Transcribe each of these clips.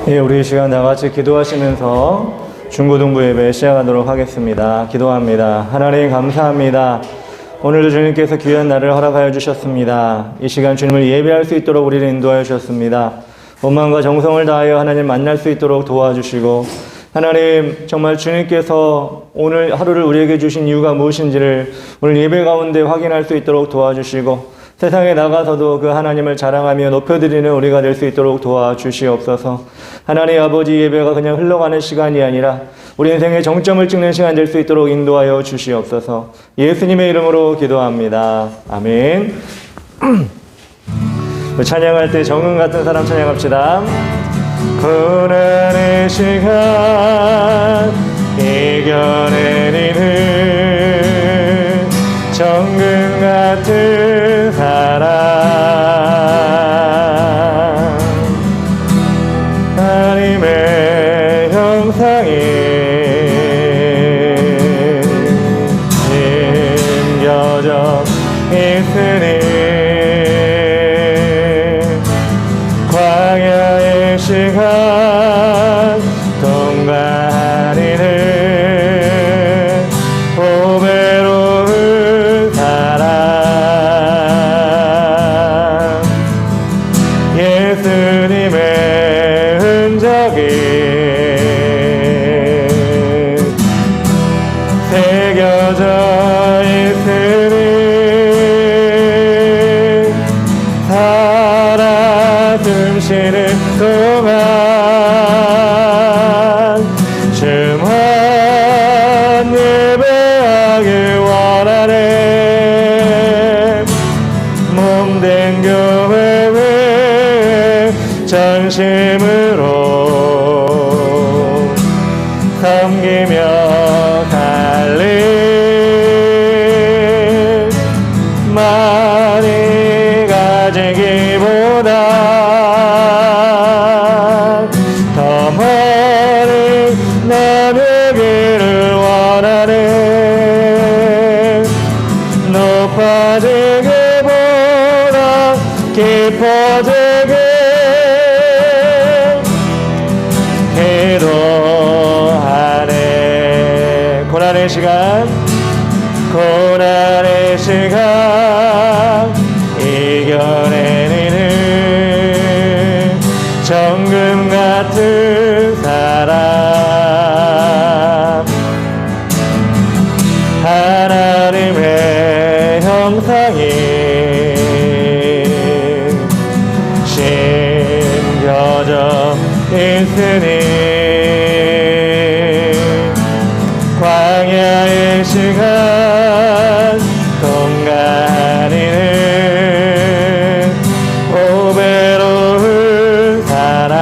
예, 우리 이 시간 다 같이 기도하시면서 중고등부 예배 시작하도록 하겠습니다. 기도합니다. 하나님 감사합니다. 오늘도 주님께서 귀한 날을 허락하여 주셨습니다. 이 시간 주님을 예배할 수 있도록 우리를 인도하여 주셨습니다. 온 마음과 정성을 다하여 하나님 만날 수 있도록 도와주시고, 하나님 정말 주님께서 오늘 하루를 우리에게 주신 이유가 무엇인지를 오늘 예배 가운데 확인할 수 있도록 도와주시고, 세상에 나가서도 그 하나님을 자랑하며 높여드리는 우리가 될 수 있도록 도와주시옵소서. 하나님 아버지, 예배가 그냥 흘러가는 시간이 아니라 우리 인생의 정점을 찍는 시간 될 수 있도록 인도하여 주시옵소서. 예수님의 이름으로 기도합니다. 아멘. 찬양할 때 정은 같은 사람 찬양합시다. 고난의 시간 이겨내리는 정금 같은 사람, 하나님의 형상이 심겨져 있으니 광야의 시간 통과하리는 보배로운 사랑, 예수님의 흔적이 새겨져 있으니 살아 숨쉬는 동안 주만 예배하길 원하네. 몸된 교회를 전심으로 섬기며 달릴 많이 가지기보다 더 멀리 나누기를 원하네. 높아지기보다 깊어지기 기도하네. 고난의 시간, 고난의 시간 이겨내리는 정금 같은 사람, 하나님의 형상이 심겨져 있으니 광야의 시간 통과하리는 보배로운 사랑,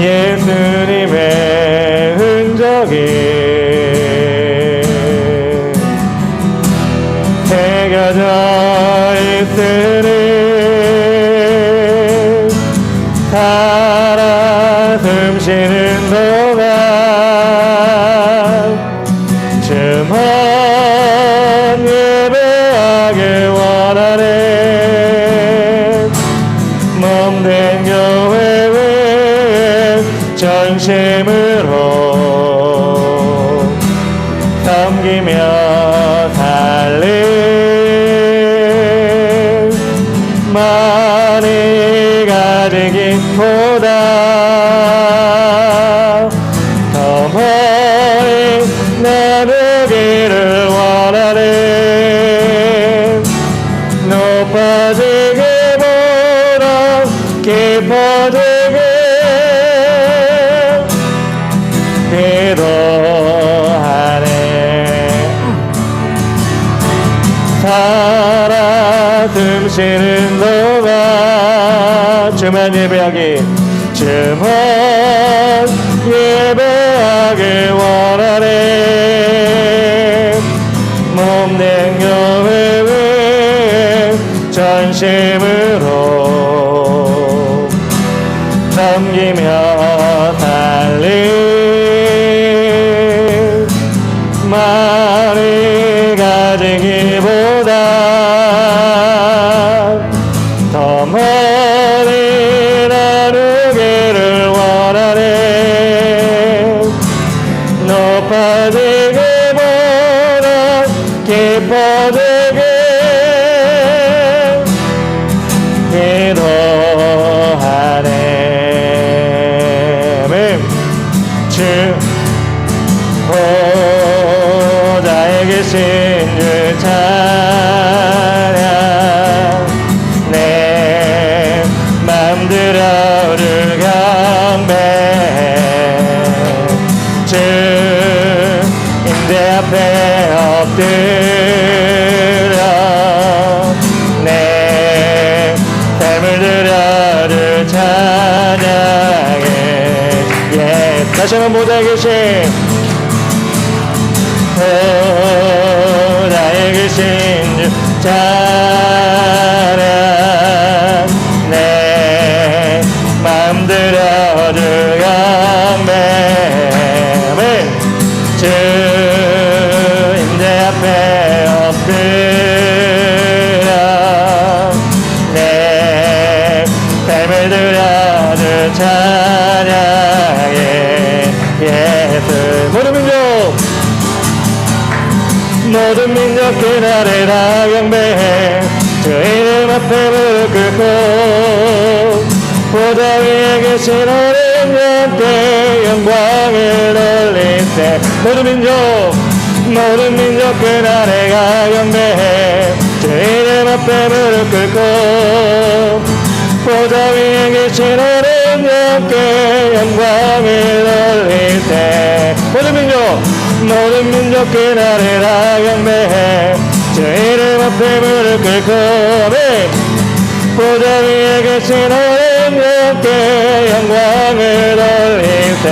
예수님의 흔적이 새겨져 있으니 살아 숨쉬는 동안 주만 예배하길 원하네. 몸된 교회를 전심으로 섬기며 달릴 많이 가지기보다 더 멀리 나누기를 원하네. 높아지기보다 깊어지기 기도하네. 살아 숨쉬는 동안 주만 예배하기, 주만 예배하길 원하네. 몸된 교회를 전심으로 섬기며 달릴 많이 가지기보다 더 멀리 삶을 들여 주 찬양해. 예, 다시 한번 보다 계신 나의 계신 주 찬양. 내 마음 들여 주 경배. 주 임재 앞에 엎드려 내 삶을 들여 주 찬양해. 예수. 모든 민족 그날에 다 경배해. 주 이름 앞에 무릎 꿇고 보좌 위에 계신 어린양께 영광을 돌릴 때. 모든 민족 그날에 가 경배해. 주 이름 앞에 무릎 꿇고 보좌 위에 계신 어린양께 영광을 돌릴 때. 모든 민족 그날에 다 경배해. 주 이름 앞에 무릎 꿇고 보좌 위에 계신 어린양께 영광을 돌릴 때.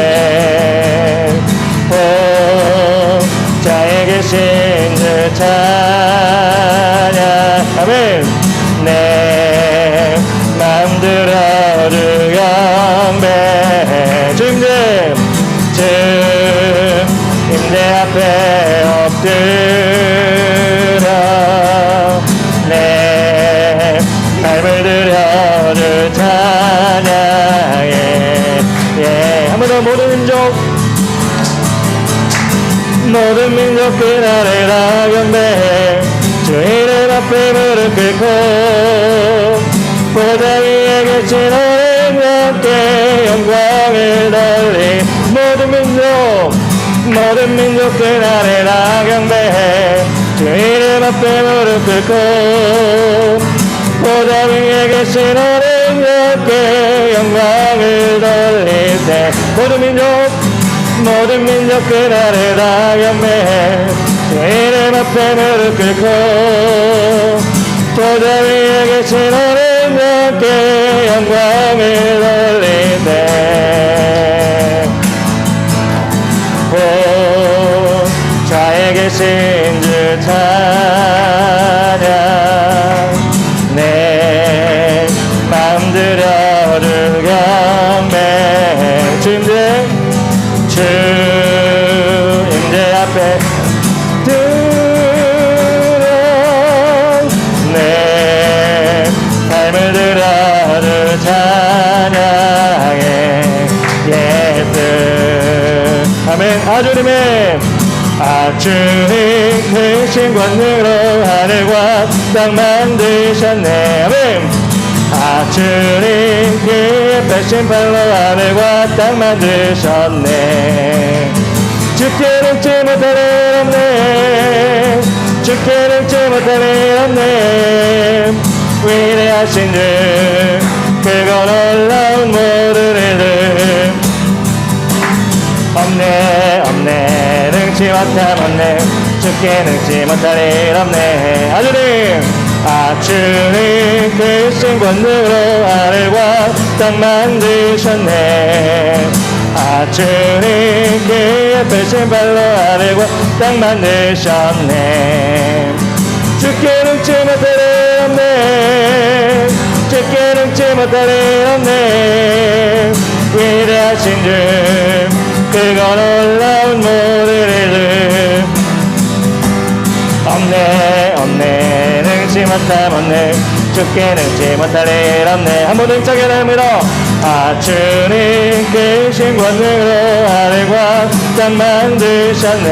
자에 계신 주 찬양. 아멘. 내 마음 들어 주 경배해. 주 임재 앞에 엎드려 내 삶을 들여 주 찬양해. 예, 한 번 더. 모든 민족 그날에 다 경배해. 주 이름 앞에 무릎 꿇고 보좌 위에 계신 어린양께 영광을 돌리. 모든 민족 그날에 다 경배해. 주 이름 앞에 무릎 꿇고 보좌 위에 계신 어린양께 영광을 돌릴 때. 모든 민족 그날에 다 경배해. 주 이름 앞에 무릎 꿇고 보좌 위에 계신 어린양께 영광을 돌릴 때. 자에 계신 주 찬양. 내 마음 들여 주 경배해. 주 임재 앞에 들어 내 삶을 들여 주 찬양해. 예수. 아멘. 주님의 주님 크신 권능으로 하늘과 땅 만드셨네. 아멘. 주님 그 펴신 팔로 하늘과 땅 만드셨네. 주께 능치 못할 일 없네. 주께 능치 못할 일 없네. 위대하신 주 그건 놀라운 모든 일들 없네. 능치 못함 없네. 주께 능치 못할 일 없네. 주님 크신 권능으로 하늘과 땅 만드셨네. 주님 그의 펴신 발로 하늘과 땅 만드셨네. 주께 능치 못할 일 없네. 주께 능치 못할 일 없네. 위대하신 주 그건 놀라운 모든 일들 없네. 능치 못함 없네. 주께 능치 못할 일 없네. 한번 힘차게 합니다. 주님 크신 권능으로 하늘과 땅 만드셨네.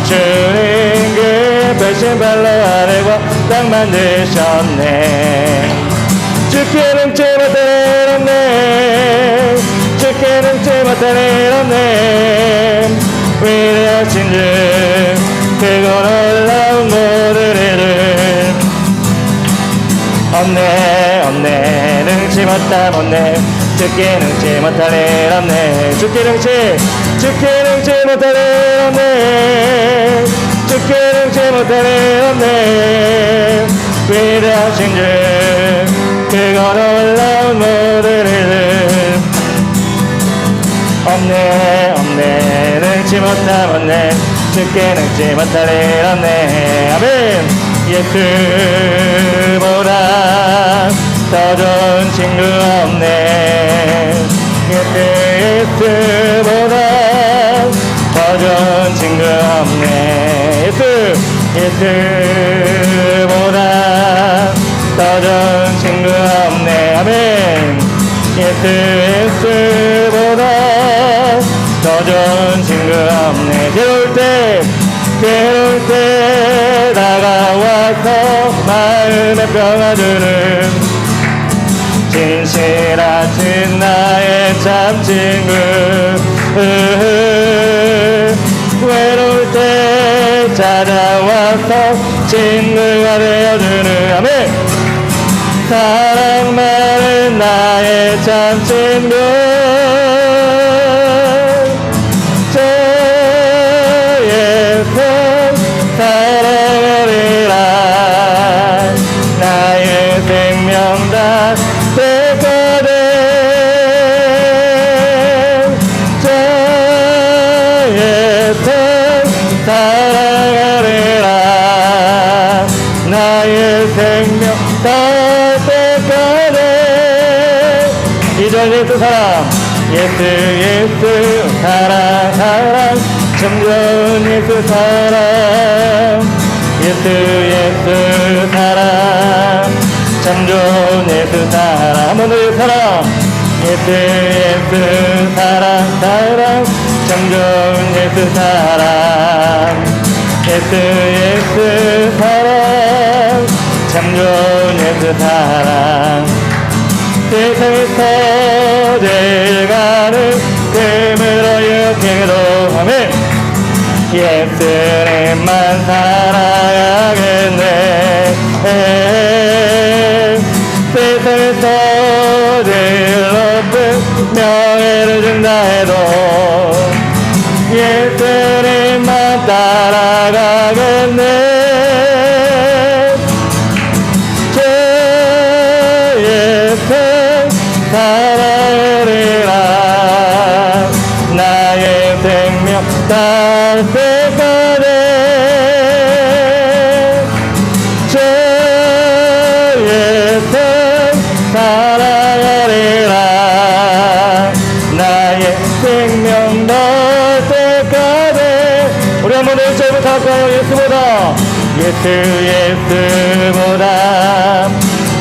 주님 그의 펴신 발로 하늘과 땅 만드셨네. 주께 능치 못할 일 없네. 주께 능치 못할 일 없네. 위대하신 주 그건 놀라운 모든 일들 없네. 능치 못함 없네. 주께 능치 못할 일 없네. 주께 능치 못할 일 없네. 주께 능치 못할 일 없네. 위대하신 주 없네 없네 능치 못함 없네 쉽게 능치 못할 일 없네 아멘 예수보다 더 좋은 친구 없네 예수보다 더 좋은 친구 없네 예수보다 더 좋은 친구 없네 아멘 예수보다 더 좋은 친구 없네 괴로울 때 다가와서 마음에 평화주는 진실하신 나의 참 친구 외로울 때 찾아와서 친구가 되어주는 아멘 사랑 많은 나의 참 친구 저의 손 사랑하리라 나의 생명 다 되거든 저의 손 사랑하리라 나의 생명 다 되거든 이전 예수 사랑 예수 사랑 참 좋은 예수 사랑 예수 사랑 참 좋은 예수 사랑 한 번 더 예수 사랑 예수 사랑 참 좋은 예수 사랑 예수 사랑 참 좋은 예수 사랑 세상에서 제일 가는 금으로 유혹해도 아멘 예수님만 살아야겠네 세상에서 제일 높은 명예를 준다 해도 예수님만 따라가겠네 사랑하리라 나의 생명 다 되거든 주의 손 사랑하리라 나의 생명 다 되거든 우리 한번 1절부터 할까요? 예수보다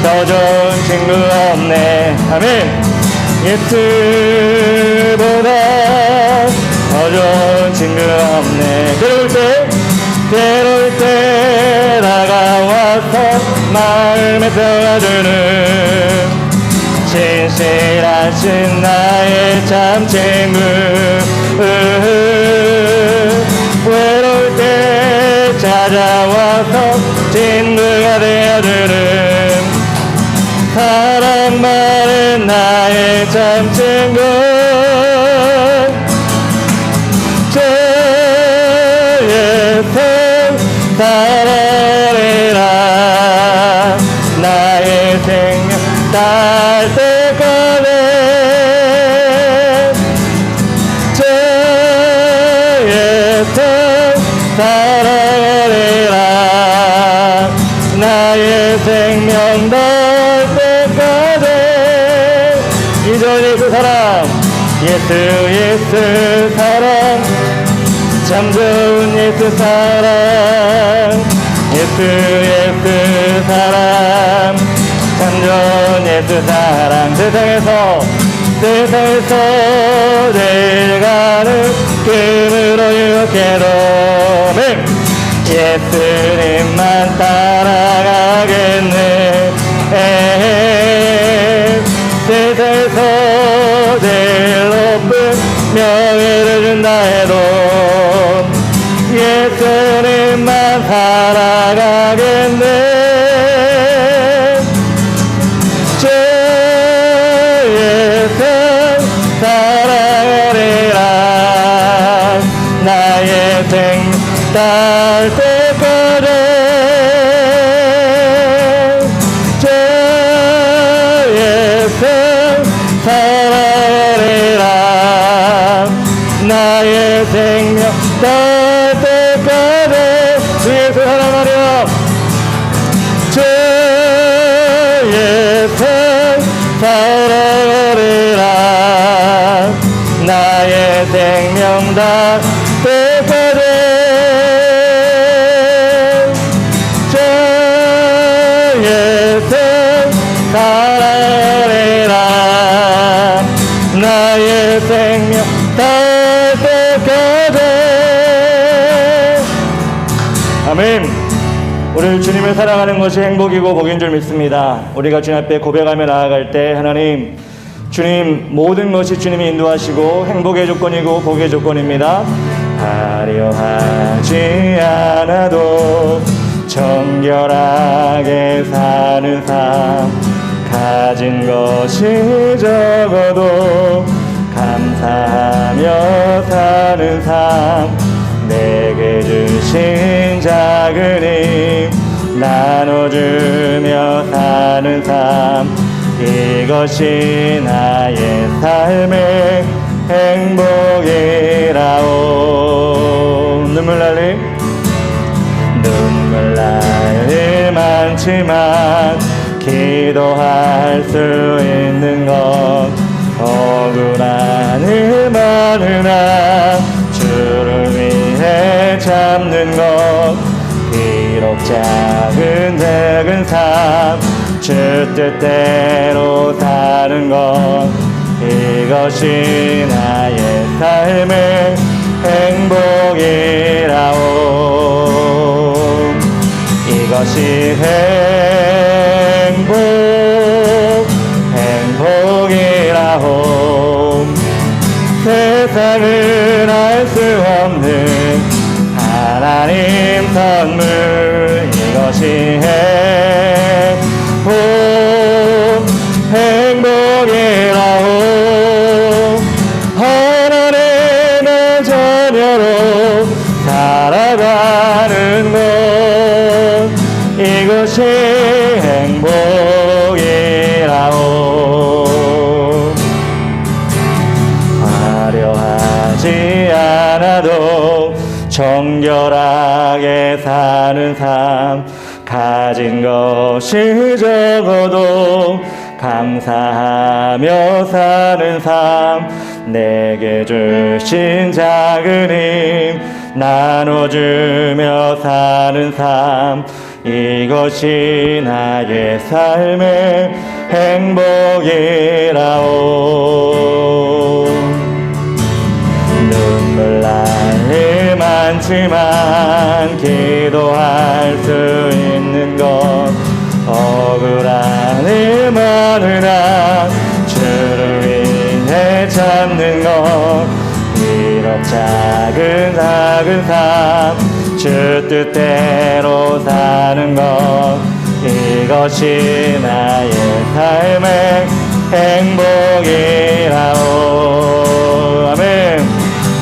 더 좋은 친구 없네 아멘 예수보다 더 좋은 친구 없네 괴로울 때 다가와서 마음에 평화주는 진실하신 나의 참 친구 외로울 때 찾아와서 친구가 되어주는 사랑 많은 나의 참 친구 주의 손 사랑하리라 나의 생명 다 되거든 주의 손 사랑하리라 나의 생명 다 이전 예수 사랑 예수 사랑 참 좋은 예수 사랑 예수 사랑 참 좋은 예수 사랑 세상에서 제일 가는 금으로 유혹해도 예수님만 따라가겠네 세상에서 제일 높은 명예를 준다 해도 예수님만 살아가겠네 주의 손 사랑하리라 나의 생명 다 되거든 주의 손 사랑하리라 살아가리라. 나의 생명 다 때까지 주의 뜻 살아가리라. 나의 생명 다 때까지. 아멘. 우리를 주님을 사랑하는 것이 행복이고 복인 줄 믿습니다. 우리가 주님 앞에 고백하며 나아갈 때 하나님, 주님 모든 것이 주님이 인도하시고 행복의 조건이고 복의 조건입니다. 하려 하지 않아도 정결하게 사는 삶, 가진 것이 적어도 감사하며 사는 삶, 내게 주신 작은 힘 나눠주며 사는 삶, 이것이 나의 삶의 행복이라오. 눈물 날 일 많지만 기도할 수 있는 것, 억울한 일 많으나 주를 위해 참는 것, 비록 작은 삶 주 뜻대로 사는 것, 이것이 나의 삶의 행복이라오. 이것이 행복이라오. 세상은 알 수 없는 하나님 선물, 이것이 행복이라오. 하나님의 자녀로 살아가는 것, 이것이 행복이라오. 화려하지 않아도 정결하게 사는 삶, 가진 것이 적어도 감사하며 사는 삶, 내게 주신 작은 힘 나눠주며 사는 삶, 이것이 나의 삶의 행복이라오. 눈물 날 일 많지만 기도할 수 있는 것, 억울한 일 많으나 주를 위해 참는 것, 비록 작은 삶 주 뜻대로 사는 것, 이것이 나의 삶의 행복이라오. 아멘.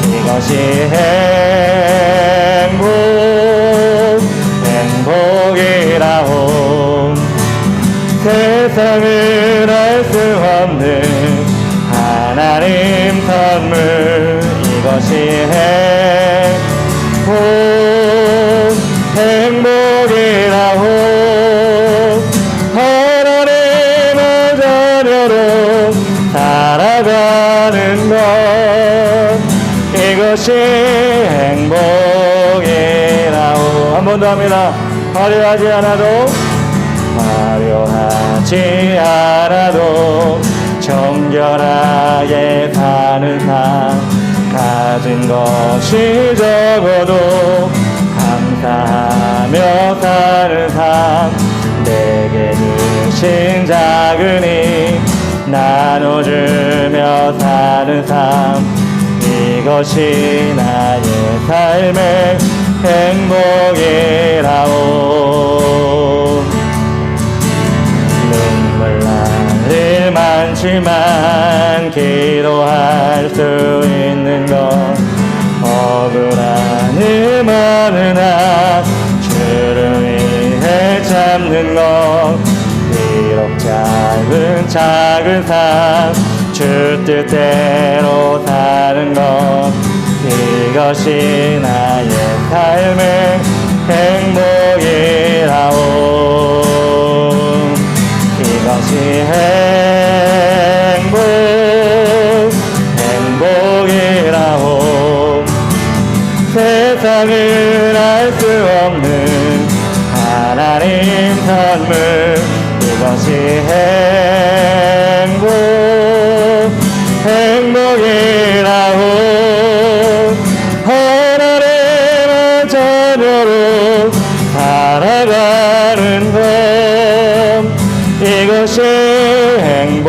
이것이 행복이라오. 세상을 알 수 없는 하나님 선물, 이것이 행복이라오. 하나님의 자녀로 살아가는 것, 이것이 행복이라오. 한 번 더 합니다. 화려하지 않아도 정결하게 사는 삶, 가진 것이 적어도 감사하며 사는 삶, 내게 주신 작은 힘 나눠주며 사는 삶, 이것이 나의 삶의 행복이라오. 눈물 날 일 많지만 기도할 수 있는 것, 억울한 일 많으나 주를 위해 참는 것, 비록 작은 삶 주 뜻대로 사는 것, 이것이 나의 삶의 행복이라오. 이것이 세상을 알 수 없는 하나님 선물 이것이 행복이라고 하나님의 자녀로 살아가는 것 이것이 행복이라오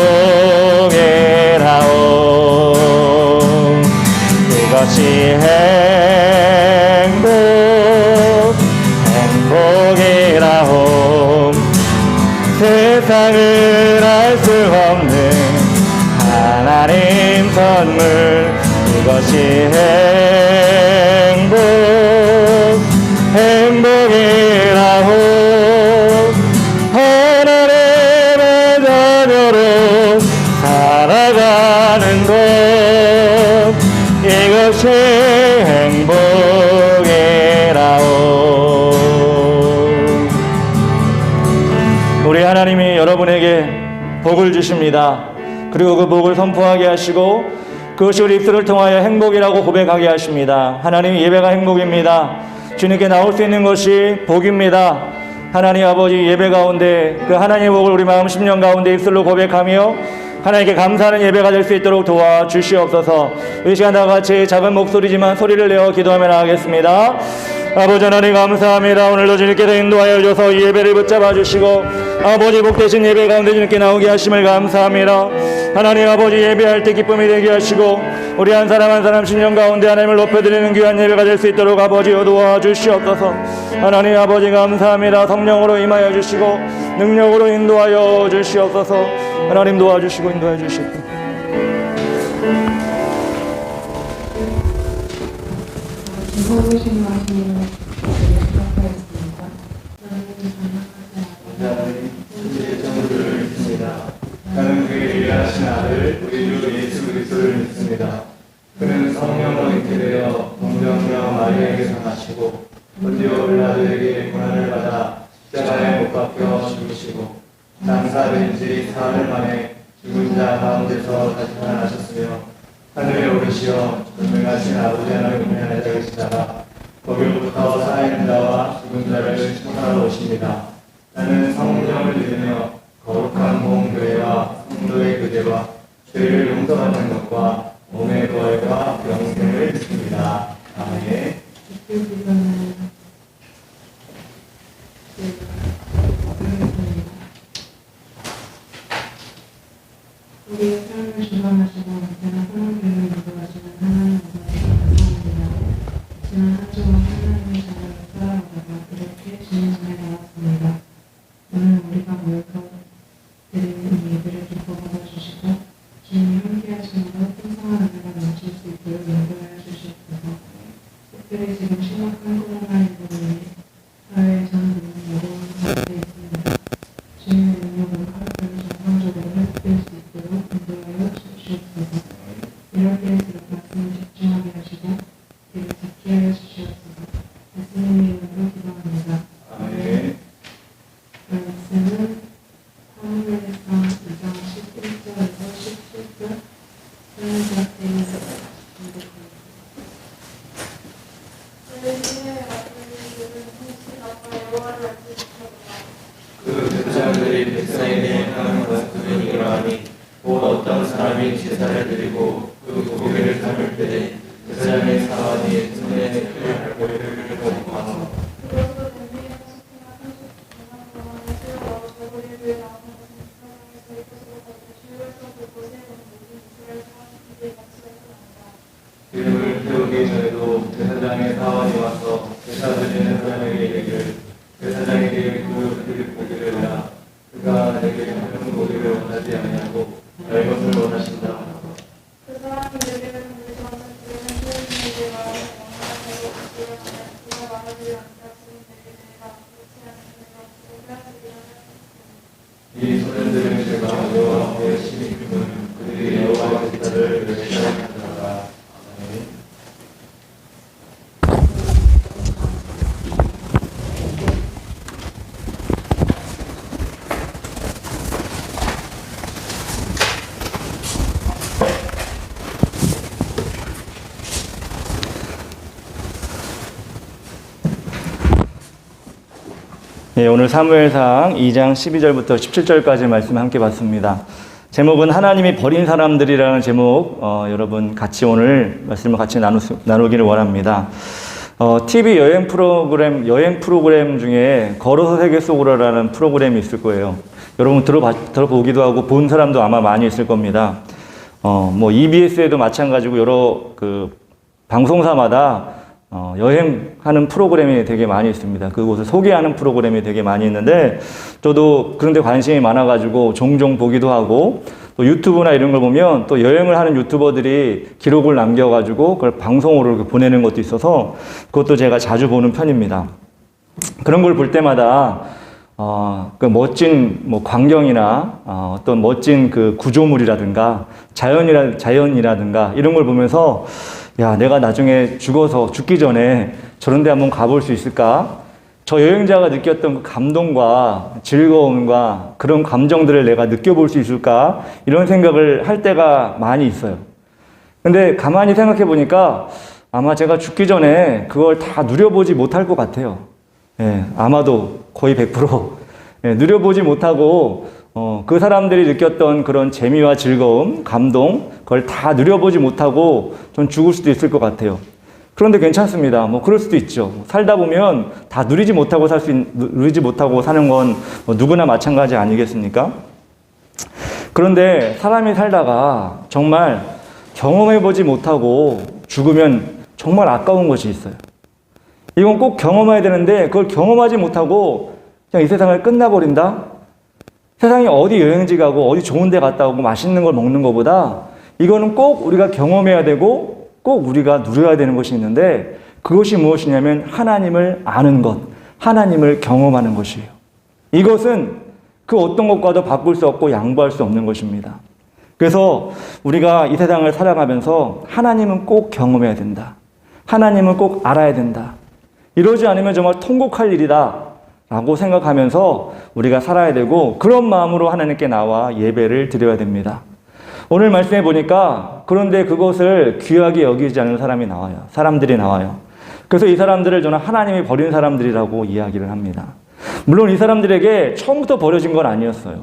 이것이 행복이라오 세상을 알 수 없는 하나님 선물 이것이 행복이라고 하나님의 자녀로 살아가는 것 이것이 행복이라오 우리 하나님이 여러분에게 복을 주십니다. 그리고 그 복을 선포하게 하시고 그것이 우리 입술을 통하여 행복이라고 고백하게 하십니다. 하나님 예배가 행복입니다. 주님께 나올 수 있는 것이 복입니다. 하나님 아버지 예배 가운데 그 하나님의 복을 우리 마음 심령 가운데 입술로 고백하며 하나님께 감사하는 예배가 될 수 있도록 도와주시옵소서. 이 시간 다같이 작은 목소리지만 소리를 내어 기도하며 나가겠습니다. 아버지 하나님 감사합니다. 오늘도 주님께서 인도하여 주셔서 이 예배를 붙잡아 주시고 아버지 복되신 예배 가운데 주님께 나오게 하심을 감사합니다. 하나님 아버지 예배할 때 기쁨이 되게 하시고 우리 한 사람 한 사람 심령 가운데 하나님을 높여드리는 귀한 예배가 될 수 있도록 아버지 도와주시옵소서. 하나님 아버지 감사합니다. 성령으로 임하여 주시고 능력으로 인도하여 주시옵소서. 하나님 도와주시고 인도해 주시옵소서. 나는 그의 일하신 아들 우리 주 예수 그리스도를 믿습니다. 그는 성령으로 잉태되어 동정녀 마리아에게서 나시고 본디오 빌라도에게 고난을 받아 십자가에 못 박혀 죽으시고 장사된 지 사흘 만에 죽은 자 가운데서 다시 살아나셨으며 하늘에 오르시어 전능하신 아버지 하나님의 하늘에 계시다가 거기로부터 살아있는 자와 죽은 자를 심판하러 오십니다. 나는 성령을 믿으며 거룩한 공교회와 성도의 교제와 죄를 용서받는 것과 몸의 부활과 영생을 믿습니다. 아멘. 우리의 삶을 주관하시고 언제나 사랑하는 인도하시는 하나님 감사합니다. 지난 한 주간 하나님의 자녀를 살아가다가 이렇게 주님 전에 나왔습니다. 오늘 우리가 모여서 드리는 이 예배를 기뻐 받아주시고 주님이 함께하심으로 풍성한 은혜가 넘칠 수 있도록 인도하여 주시옵소서. 특별히 지금 심각한 코로나19로 인해 사회에 전 어려운 가운데 있습니다. 주님의 능력으로 하루를 정상적으로 회복될 수 있도록 인도하여 주시옵소서. 이럴 때일수록 말씀을 집중하게 하시고 귀를 닫게 하여 주시옵소서. 예수님의 이름으로 기도합니다. 아멘. 말씀은 사무엘상 2장 11절에서 17절 사용자에서 공독합니다. 그 제사장들이 백성에게 행하는 것들은 이러하니 곧 어떤 사람이 제사를 드리고 그 고기를 삶을 때에 제사장의 사관이 손에 할 고기를 먹고 기름을 태우기 전에도 제사장의 사관이 와서 제사 드리는 사람에게 이르기를 제사장에게 그 고기를 내라. 그가 내게 작은 고기를 원하지 아니하고 날 것을 원하신다. 그 사람이 내게를 공개하는 그에는 주인에게 말하는 영원한 내게 주시려면 그가 말하지 않다. 주인에게 내가 그렇지 않은 내가 그렇게 하시기를 이 소년들은 제가 여호와 앞에 심히 크면 그들이 여호와의 제사를 멸시하게 하더라. 아멘. 예, 오늘 사무엘상 2장 12절부터 17절까지 말씀 함께 봤습니다. 제목은 하나님이 버린 사람들이라는 제목, 여러분 같이 오늘 말씀을 같이 나누기를 원합니다. TV 여행 프로그램 중에 걸어서 세계 속으로라는 프로그램이 있을 거예요. 여러분 들어보기도 하고 본 사람도 아마 많이 있을 겁니다. EBS에도 마찬가지고 여러 방송사마다 여행하는 프로그램이 되게 많이 있습니다. 그곳을 소개하는 프로그램이 되게 많이 있는데, 저도 그런데 관심이 많아가지고 종종 보기도 하고, 또 유튜브나 이런 걸 보면 또 여행을 하는 유튜버들이 기록을 남겨가지고 그걸 방송으로 보내는 것도 있어서 그것도 제가 자주 보는 편입니다. 그런 걸 볼 때마다 그 멋진 광경이나 어떤 멋진 그 구조물이라든가 자연이라든가 이런 걸 보면서, 야, 내가 나중에 죽기 전에 저런 데 한번 가볼 수 있을까? 저 여행자가 느꼈던 그 감동과 즐거움과 그런 감정들을 내가 느껴볼 수 있을까? 이런 생각을 할 때가 많이 있어요. 근데 가만히 생각해 보니까 아마 제가 죽기 전에 그걸 다 누려보지 못할 것 같아요. 예, 아마도 거의 100%. 예, 누려보지 못하고 그 사람들이 느꼈던 그런 재미와 즐거움, 감동, 그걸 다 누려보지 못하고 전 죽을 수도 있을 것 같아요. 그런데 괜찮습니다. 그럴 수도 있죠. 살다 보면 다 누리지 못하고 사는 건 누구나 마찬가지 아니겠습니까? 그런데 사람이 살다가 정말 경험해보지 못하고 죽으면 정말 아까운 것이 있어요. 이건 꼭 경험해야 되는데 그걸 경험하지 못하고 그냥 이 세상을 끝나버린다? 세상에 어디 여행지 가고 어디 좋은 데 갔다 오고 맛있는 걸 먹는 것보다 이거는 꼭 우리가 경험해야 되고 꼭 우리가 누려야 되는 것이 있는데, 그것이 무엇이냐면 하나님을 아는 것, 하나님을 경험하는 것이에요. 이것은 그 어떤 것과도 바꿀 수 없고 양보할 수 없는 것입니다. 그래서 우리가 이 세상을 살아가면서 하나님은 꼭 경험해야 된다. 하나님은 꼭 알아야 된다. 이러지 않으면 정말 통곡할 일이다 라고 생각하면서 우리가 살아야 되고, 그런 마음으로 하나님께 나와 예배를 드려야 됩니다. 오늘 말씀해 보니까 그런데 그것을 귀하게 여기지 않는 사람들이 나와요. 그래서 이 사람들을 저는 하나님이 버린 사람들이라고 이야기를 합니다. 물론 이 사람들에게 처음부터 버려진 건 아니었어요.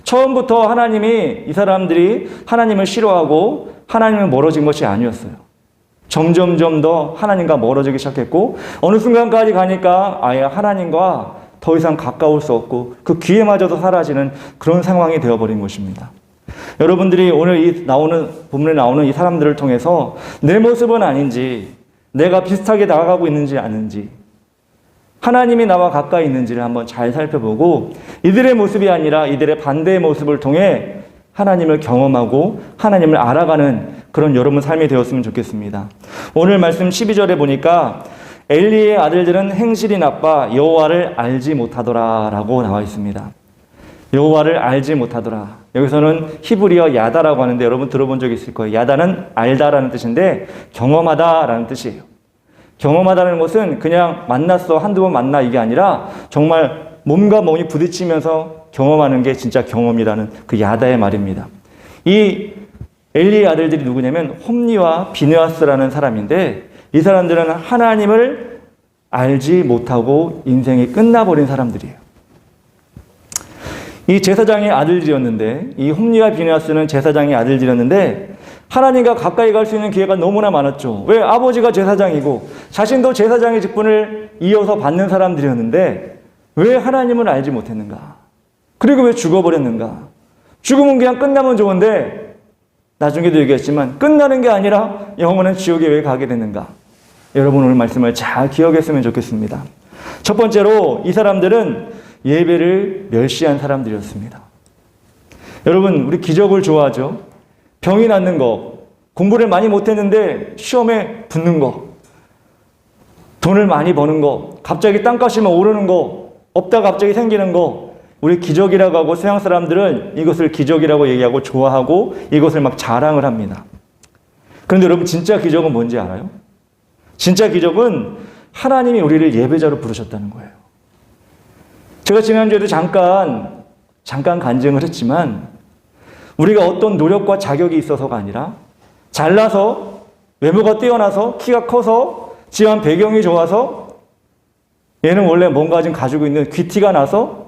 처음부터 하나님이 이 사람들이 하나님을 싫어하고 하나님을 멀어진 것이 아니었어요. 점점점 더 하나님과 멀어지기 시작했고, 어느 순간까지 가니까 아예 하나님과 더 이상 가까울 수 없고 그 기회마저도 사라지는 그런 상황이 되어버린 것입니다. 여러분들이 오늘 본문에 나오는 이 사람들을 통해서 내 모습은 아닌지, 내가 비슷하게 나아가고 있는지 아닌지, 하나님이 나와 가까이 있는지를 한번 잘 살펴보고 이들의 모습이 아니라 이들의 반대의 모습을 통해 하나님을 경험하고 하나님을 알아가는 그런 여러분 삶이 되었으면 좋겠습니다. 오늘 말씀 12절에 보니까 엘리의 아들들은 행실이 나빠 여호와를 알지 못하더라 라고 나와 있습니다. 여호와를 알지 못하더라. 여기서는 히브리어 야다라고 하는데 여러분 들어본 적 있을 거예요. 야다는 알다라는 뜻인데 경험하다라는 뜻이에요. 경험하다는 것은 그냥 만났어, 한두 번 만나 이게 아니라 정말 몸과 몸이 부딪히면서 경험하는 게 진짜 경험이라는 그 야다의 말입니다. 이 엘리의 아들들이 누구냐면 홈리와 비느하스라는 사람인데, 이 사람들은 하나님을 알지 못하고 인생이 끝나버린 사람들이에요. 이 제사장의 아들들이었는데, 이 홈리와 비느하스는 제사장의 아들들이었는데 하나님과 가까이 갈 수 있는 기회가 너무나 많았죠. 왜? 아버지가 제사장이고 자신도 제사장의 직분을 이어서 받는 사람들이었는데 왜 하나님을 알지 못했는가? 그리고 왜 죽어버렸는가? 죽으면 그냥 끝나면 좋은데, 나중에도 얘기했지만 끝나는 게 아니라 영원한 지옥에 왜 가게 됐는가? 여러분 오늘 말씀을 잘 기억했으면 좋겠습니다. 첫 번째로 이 사람들은 예배를 멸시한 사람들이었습니다. 여러분, 우리 기적을 좋아하죠? 병이 낫는 거, 공부를 많이 못했는데 시험에 붙는 거, 돈을 많이 버는 거, 갑자기 땅값이 오르는 거, 없다가 갑자기 생기는 거, 우리 기적이라고 하고 서양 사람들은 이것을 기적이라고 얘기하고 좋아하고 이것을 막 자랑을 합니다. 그런데 여러분, 진짜 기적은 뭔지 알아요? 진짜 기적은 하나님이 우리를 예배자로 부르셨다는 거예요. 제가 지난주에도 잠깐 간증을 했지만, 우리가 어떤 노력과 자격이 있어서가 아니라 잘나서, 외모가 뛰어나서, 키가 커서, 집안 배경이 좋아서 얘는 원래 뭔가 좀 가지고 있는 귀티가 나서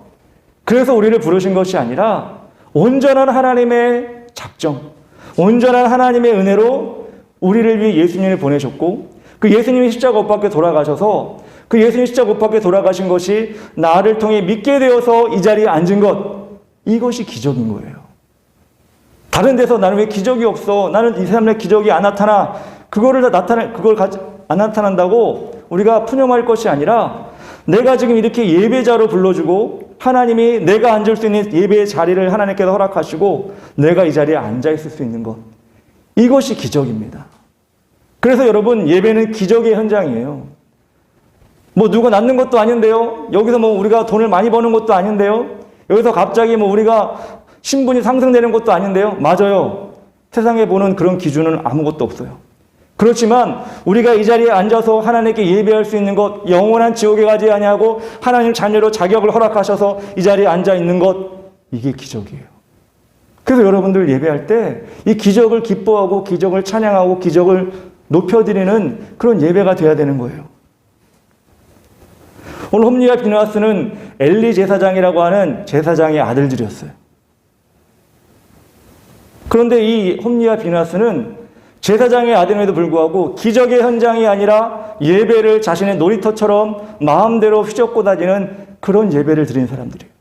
그래서 우리를 부르신 것이 아니라 온전한 하나님의 작정, 온전한 하나님의 은혜로 우리를 위해 예수님을 보내셨고 그 예수님이 십자가 못 박혀 돌아가셔서 그 예수님 십자가 못 박혀 돌아가신 것이 나를 통해 믿게 되어서 이 자리에 앉은 것, 이것이 기적인 거예요. 다른 데서 나는 왜 기적이 없어? 나는 이 사람의 기적이 안 나타나. 그걸 안 나타난다고 우리가 푸념할 것이 아니라 내가 지금 이렇게 예배자로 불러주고 하나님이 내가 앉을 수 있는 예배의 자리를 하나님께서 허락하시고 내가 이 자리에 앉아 있을 수 있는 것, 이것이 기적입니다. 그래서 여러분, 예배는 기적의 현장이에요. 뭐 누가 낳는 것도 아닌데요. 여기서 뭐 우리가 돈을 많이 버는 것도 아닌데요. 여기서 갑자기 뭐 우리가 신분이 상승되는 것도 아닌데요. 맞아요. 세상에 보는 그런 기준은 아무것도 없어요. 그렇지만 우리가 이 자리에 앉아서 하나님께 예배할 수 있는 것, 영원한 지옥에 가지 아니하고 하나님 자녀로 자격을 허락하셔서 이 자리에 앉아 있는 것, 이게 기적이에요. 그래서 여러분들 예배할 때 이 기적을 기뻐하고 기적을 찬양하고 기적을 높여드리는 그런 예배가 돼야 되는 거예요. 오늘 홈리와 비누아스는 엘리 제사장이라고 하는 제사장의 아들들이었어요. 그런데 이 홈리와 비누아스는 제사장의 아들임에도 불구하고 기적의 현장이 아니라 예배를 자신의 놀이터처럼 마음대로 휘젓고 다니는 그런 예배를 드린 사람들이에요.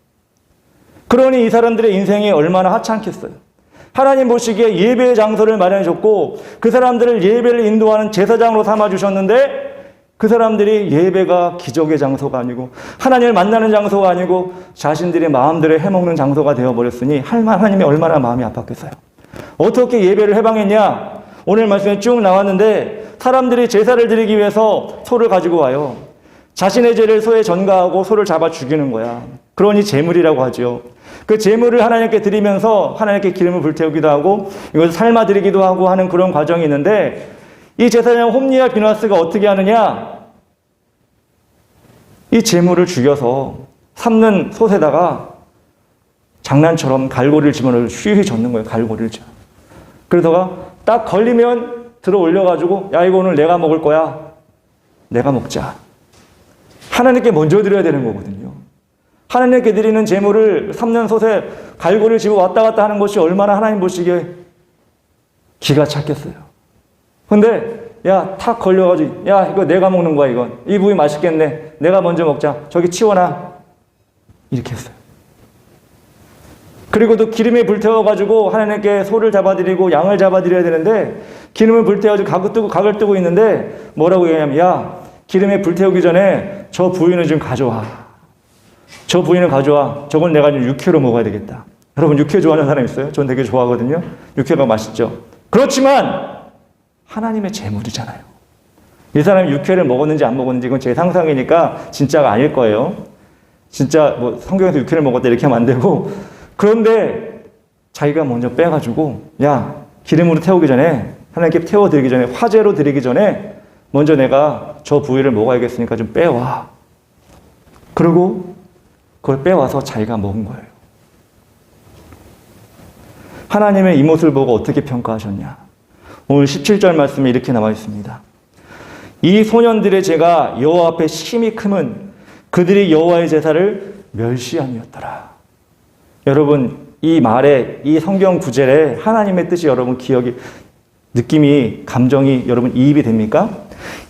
그러니 이 사람들의 인생이 얼마나 하찮겠어요. 하나님 보시기에 예배의 장소를 마련해 줬고 그 사람들을 예배를 인도하는 제사장으로 삼아 주셨는데 그 사람들이 예배가 기적의 장소가 아니고 하나님을 만나는 장소가 아니고 자신들의 마음대로 해먹는 장소가 되어버렸으니 하나님이 얼마나 마음이 아팠겠어요. 어떻게 예배를 해방했냐? 오늘 말씀에 쭉 나왔는데 사람들이 제사를 드리기 위해서 소를 가지고 와요. 자신의 죄를 소에 전가하고 소를 잡아 죽이는 거야. 그러니 제물이라고 하죠. 그 제물을 하나님께 드리면서 하나님께 기름을 불태우기도 하고 이것을 삶아 드리기도 하고 하는 그런 과정이 있는데 이 제사장 홈리와 비누아스가 어떻게 하느냐? 이 제물을 죽여서 삶는 솥에다가 장난처럼 갈고리를 집어넣어 쉬이 젓는 거예요. 갈고리를 집어. 그러다가 딱 걸리면 들어 올려가지고 야 이거 오늘 내가 먹을 거야. 내가 먹자. 하나님께 먼저 드려야 되는 거거든요. 하나님께 드리는 제물을 삶는 솥에 갈고리를 집어 왔다 갔다 하는 것이 얼마나 하나님 보시기에 기가 찼겠어요. 근데 야 탁 걸려가지고 야 이거 내가 먹는 거야 이건. 이 부위 맛있겠네. 내가 먼저 먹자. 저기 치워놔. 이렇게 했어요. 그리고 또 기름에 불태워가지고 하나님께 소를 잡아드리고 양을 잡아드려야 되는데 기름을 불태워가지고 각을 뜨고 있는데 뭐라고 얘기하냐면 야 기름에 불태우기 전에 저 부위는 좀 가져와. 저 부위는 가져와. 저건 내가 좀 육회로 먹어야 되겠다. 여러분 육회 좋아하는 사람 있어요? 전 되게 좋아하거든요. 육회가 맛있죠. 그렇지만 하나님의 제물이잖아요. 이 사람이 육회를 먹었는지 안 먹었는지 이건 제 상상이니까 진짜가 아닐 거예요. 진짜 뭐 성경에서 육회를 먹었다 이렇게 하면 안 되고 그런데 자기가 먼저 빼가지고 야 기름으로 태우기 전에 하나님께 태워드리기 전에 화제로 드리기 전에 먼저 내가 저 부위를 먹어야겠으니까 좀 빼와. 그리고 그걸 빼와서 자기가 먹은 거예요. 하나님의 이 모습을 보고 어떻게 평가하셨냐? 오늘 17절 말씀에 이렇게 나와 있습니다. 이 소년들의 죄가 여호와 앞에 심히 크면 그들이 여호와의 제사를 멸시함이었더라. 여러분 이 말에 이 성경 구절에 하나님의 뜻이 여러분 느낌이 감정이 여러분 이입이 됩니까?